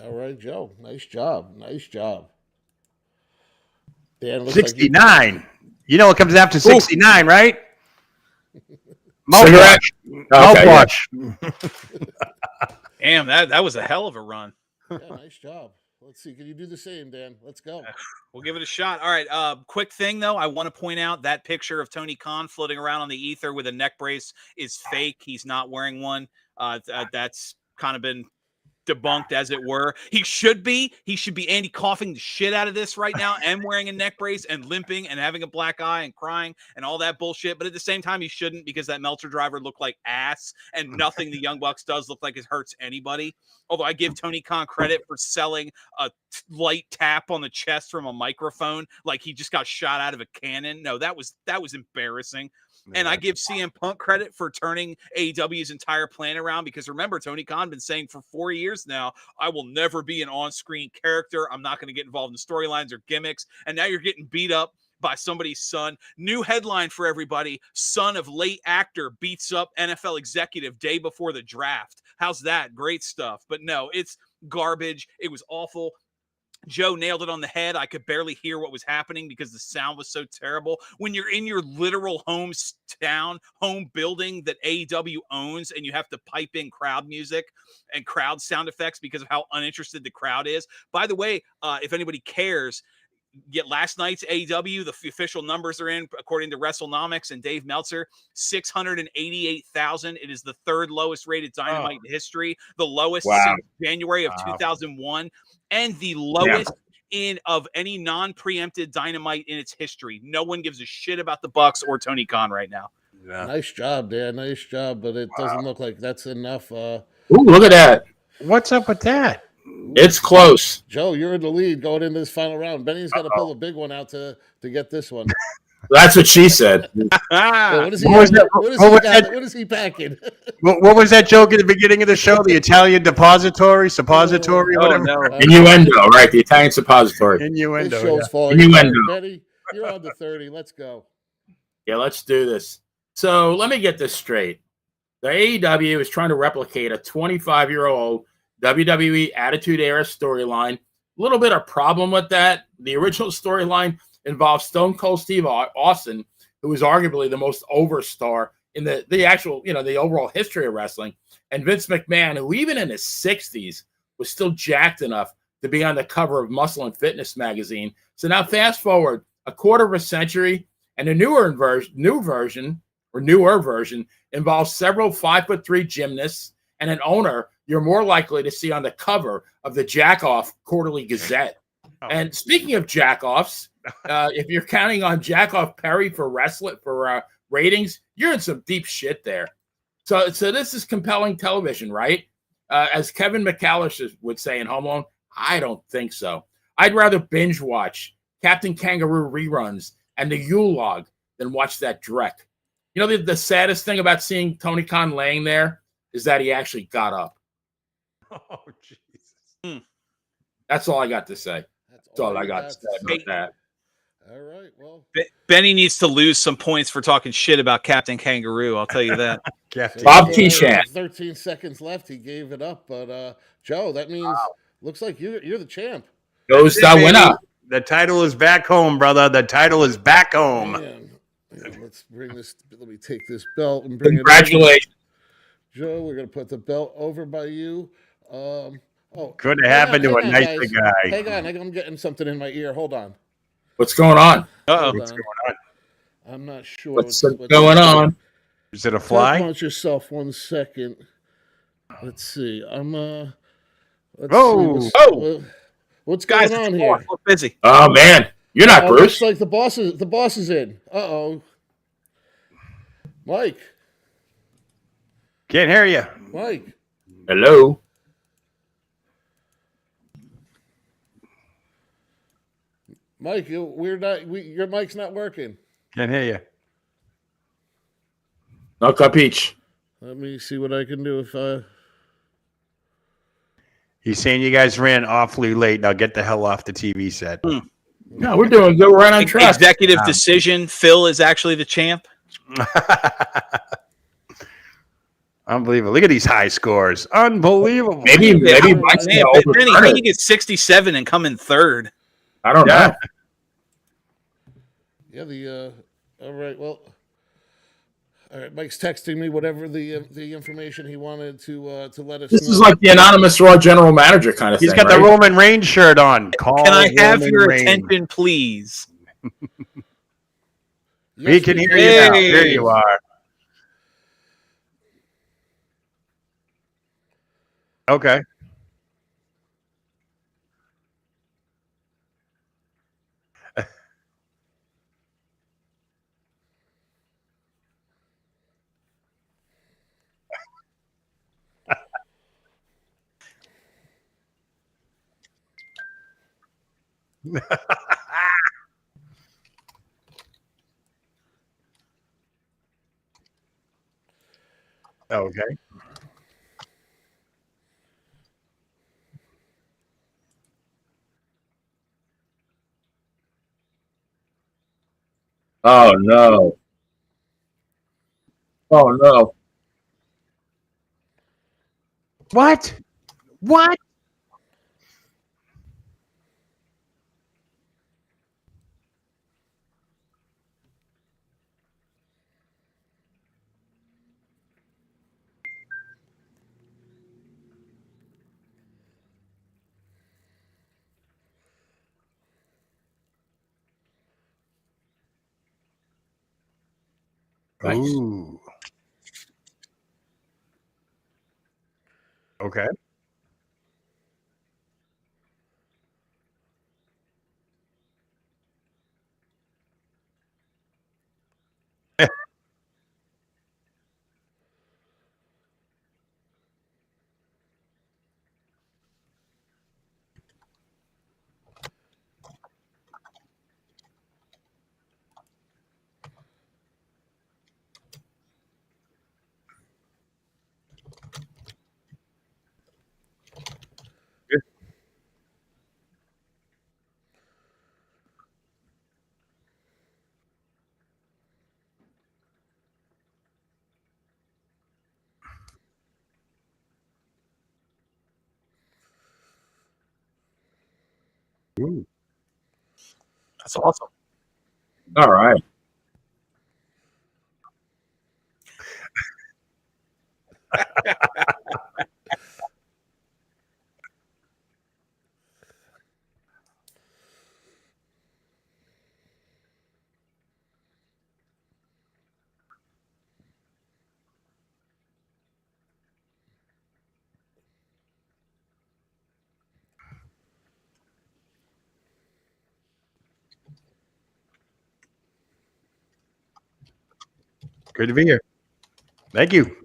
All right, Joe. Nice job. Nice job. Dan, 69. Like you know what comes after 69, right? Cigarette. Mouthwash. Damn, that was a hell of a run. Yeah, nice job. Let's see. Can you do the same, Dan? Let's go. We'll give it a shot. All right. Quick thing, though. I want to point out that picture of Tony Khan floating around on the ether with a neck brace is fake. He's not wearing one. That's kind of been debunked, as it were. He should be Andy coughing the shit out of this right now and wearing a neck brace and limping and having a black eye and crying and all that bullshit. But at the same time, he shouldn't, because that Meltzer driver looked like ass, and nothing the Young Bucks does look like it hurts anybody. Although I give Tony Khan credit for selling a light tap on the chest from a microphone like he just got shot out of a cannon. No, that was embarrassing. And I give CM Punk credit for turning AEW's entire plan around, because remember, Tony Khan been saying for 4 years now, I will never be an on-screen character. I'm not going to get involved in storylines or gimmicks. And now you're getting beat up by somebody's son. New headline for everybody: son of late actor beats up NFL executive day before the draft. How's that? Great stuff. But no, it's garbage. It was awful. Joe nailed it on the head. I could barely hear what was happening because the sound was so terrible. When you're in your literal home building that AEW owns, and you have to pipe in crowd music and crowd sound effects because of how uninterested the crowd is. By the way, if anybody cares, get last night's AEW, the official numbers are in, according to WrestleNomics and Dave Meltzer, 688,000. It is the 3rd lowest rated Dynamite in history, the lowest since January of 2001, and the lowest of any non-preempted Dynamite in its history. No one gives a shit about the Bucks or Tony Khan right now. Yeah. Nice job, Dan. Nice job, but it doesn't look like that's enough. Ooh, look at that. What's up with that? It's close. Joe, you're in the lead going into this final round. Benny's got to pull a big one out to get this one. That's what she said. What is he packing? What was that joke at the beginning of the show? The Italian suppository, whatever. No. Innuendo, right? The Italian suppository. Innuendo. This show's falling. Benny, you're on the 30. Let's go. Yeah, let's do this. So let me get this straight. the AEW is trying to replicate a 25-year-old WWE Attitude Era storyline. A little bit of problem with that. The original storyline involves Stone Cold Steve Austin, who was arguably the most over star in the actual, the overall history of wrestling, and Vince McMahon, who even in his 60s was still jacked enough to be on the cover of Muscle and Fitness magazine. So now fast forward a quarter of a century, and a newer version involves several 5'3" gymnasts and an owner you're more likely to see on the cover of the Jackoff Quarterly Gazette. Oh. And speaking of jackoffs, if you're counting on Jackoff Perry for ratings, you're in some deep shit there. So this is compelling television, right? As Kevin McAllister would say in Home Alone, I don't think so. I'd rather binge watch Captain Kangaroo reruns and the Yule log than watch that Drek. The saddest thing about seeing Tony Khan laying there is that he actually got up. Oh, Jesus. That's all I got to say. That's all I got to say about that. All right, well. Benny needs to lose some points for talking shit about Captain Kangaroo. I'll tell you that. Bob Keeshan. 13 seconds left. He gave it up, but Joe, that means looks like you're the champ. Goes the winner. The title is back home, brother. The title is back home. Man. Let's bring this. Let me take this belt and bring Congratulations, Joe. We're gonna put the belt over by you. Could have happened to a nicer guy. Hang on, I'm getting something in my ear. Hold on. What's going on? What's going on? I'm not sure. What's going on? Is it a fly? Talk about yourself 1 second. Let's see. What's Guys, going on it's here? We're busy. Oh man, you're not Bruce. Looks like the boss is in. Uh-oh. Mike. Can't hear you. Mike. Hello. Mike, your mic's not working. Can't hear you. No capiche. Let me see what I can do if I. He's saying you guys ran awfully late. Now get the hell off the TV set. No, we're doing good. We're right on track. Executive decision. Phil is actually the champ. Unbelievable. Look at these high scores. Unbelievable. Maybe Mike's Man, he gets 67 and come in third. I don't know. Yeah, all right, well, all right, Mike's texting me whatever the information he wanted to let us know. This is like the anonymous Raw general manager kind of thing. He's got the Roman Reigns shirt on. Can I have your attention, please? We can hear you now. There you are. Okay. Okay. Oh no. Oh no. What? What? Nice. Ooh. Okay. Ooh. That's awesome. All right. Good to be here. Thank you.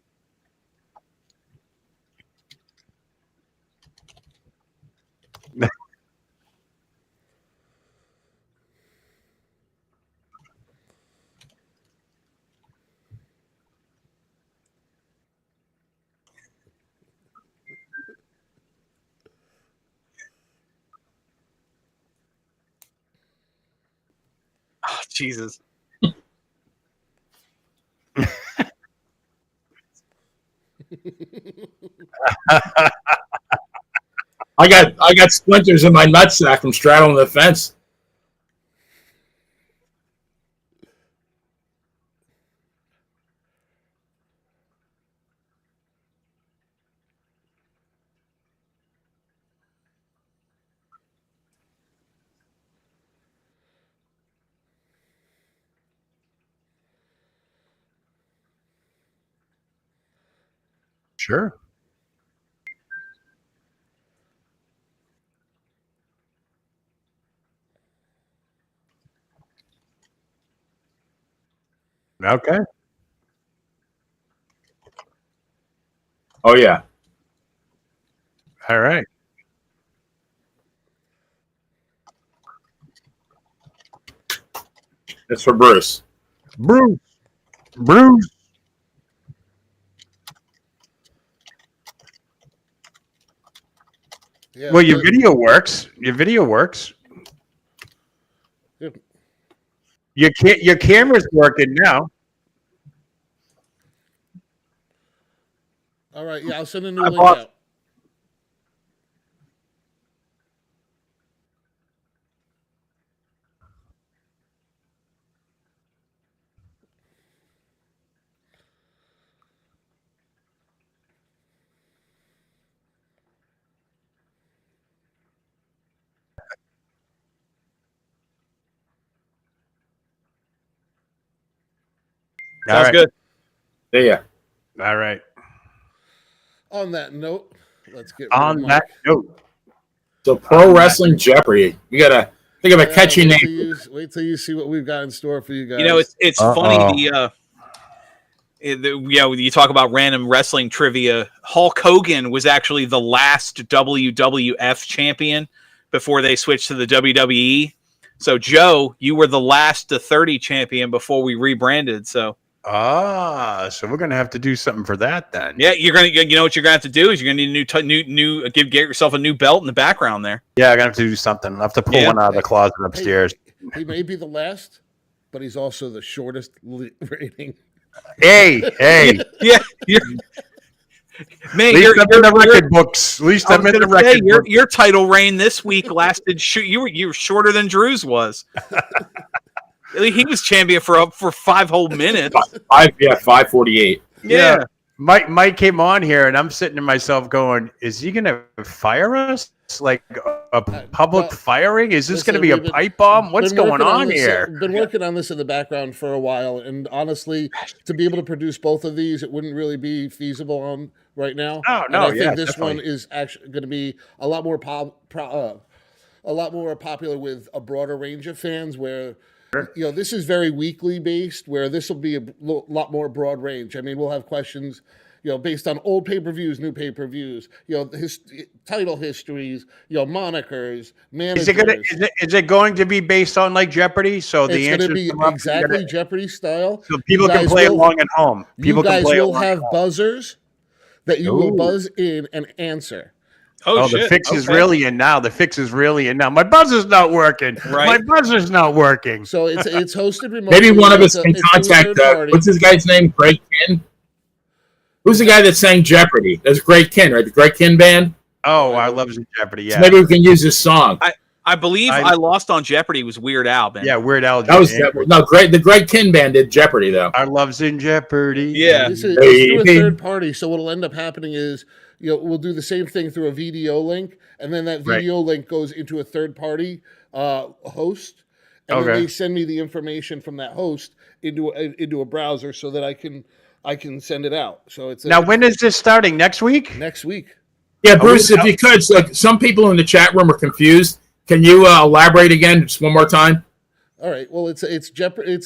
Oh, Jesus. I got splinters in my nutsack from straddling the fence. Sure. Okay. Oh yeah. All right. It's for Bruce. Bruce. Yeah, Well, your video works. Your video works. yeah. Your camera's working now. All right, yeah, I'll send a new I link bought- out. All Sounds right. good. Yeah. All right. On that note, let's get rid On of that Mike. note, So Pro Wrestling Jeopardy. You gotta think of a catchy wait name. Wait till you see what we've got in store for you guys. You know, it's funny. You talk about random wrestling trivia. Hulk Hogan was actually the last WWF champion before they switched to the WWE. So Joe, you were the last DA30 champion before we rebranded. So so we're gonna have to do something for that then. yeah, you're gonna. You know what you're gonna have to do is you're gonna need a new get yourself a new belt in the background there. Yeah, I'm gonna have to do something. I'll have to pull one out of the closet upstairs. He may be the last, but he's also the shortest rating. Hey. Yeah, man, At least I'm in the record books. At least I'm in the record books. Your title reign this week lasted. You were shorter than Drew's was. He was champion for 5 whole minutes. 548. Yeah. Mike came on here, and I'm sitting to myself going, "Is he gonna fire us? Like a public firing? Is this gonna be a pipe bomb? What's going on here?" Been working on this in the background for a while, and honestly, to be able to produce both of these, it wouldn't really be feasible on right now. Oh, And no, I think yeah, this definitely. one is actually going to be a lot more popular with a broader range of fans. Where this is very weekly based, where this will be a lot more broad range. I mean, we'll have questions, based on old pay-per-views, new pay-per-views, title histories, monikers, managers. Is it going to be based on like Jeopardy? So the It's going to answers be come up, exactly Jeopardy style. so people You can guys play will- along at home. People You can guys play will along have at home. buzzers that you will Ooh. buzz in and answer. Oh, shit. the fix is Okay. really in now. The fix is really in now. My buzzer's not working. Right. My buzzer's not working. So it's hosted remotely. Maybe one of us It's can through a contact. third party. What's his guy's name? Greg Kinn. Who's the guy that sang Jeopardy? That's Greg Kinn, right? The Greg Kinn band. Oh, I love Jeopardy. So Yeah. maybe we can use this song. I I believe I lost on Jeopardy was Weird Al, man. Yeah, Weird Al. That was no great. The Greg Kin Band did Jeopardy though. Our love's in jeopardy. Yeah, It's through a third party. So what'll end up happening is, we'll do the same thing through a VDO link, and then that VDO link goes into a third party host, and then they send me the information from that host into a browser so that I can send it out. So it's now. When is this starting? Next week? Next week. Yeah, Bruce, if you could, so some people in the chat room are confused. Can you elaborate again just one more time? All right. Well, it's Jeopardy.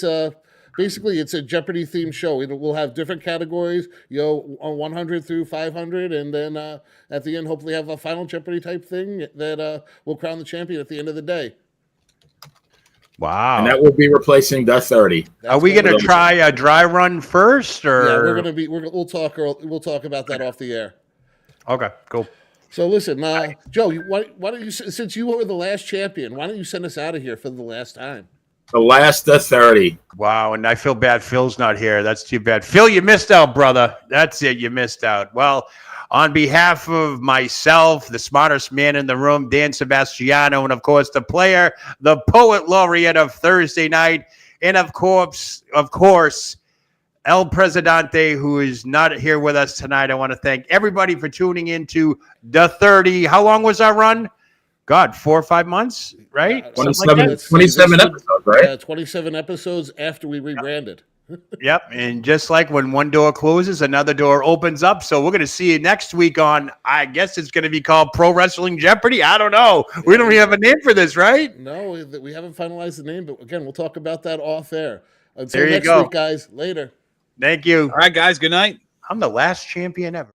Basically it's a Jeopardy themed show. We'll have different categories, on 100 through 500, and then at the end, hopefully, have a final Jeopardy type thing that will crown the champion at the end of the day. Wow. And that will be replacing the 30. Are we going to try a dry run first, or? Yeah, we'll talk about that off the air. Okay, cool. So listen, Joe, why don't you, since you were the last champion, why don't you send us out of here for the last time? The last 30. Wow, and I feel bad Phil's not here. That's too bad. Phil, you missed out, brother. That's it. You missed out. Well, on behalf of myself, the smartest man in the room, Dan Sebastiano, and of course the player, the poet laureate of Thursday night, and of course, El Presidente, who is not here with us tonight. I want to thank everybody for tuning in to the 30. How long was our run? God, 4 or 5 months, right? 27 episodes, right? Yeah, 27 episodes after we rebranded. Yep, and just like when one door closes, another door opens up. So we're going to see you next week on, I guess it's going to be called Pro Wrestling Jeopardy. I don't know. We don't even have a name for this, right? No, we haven't finalized the name, but again, we'll talk about that off air. Until there you next go. week, guys. Later. Thank you. All right, guys. Good night. I'm the last champion ever.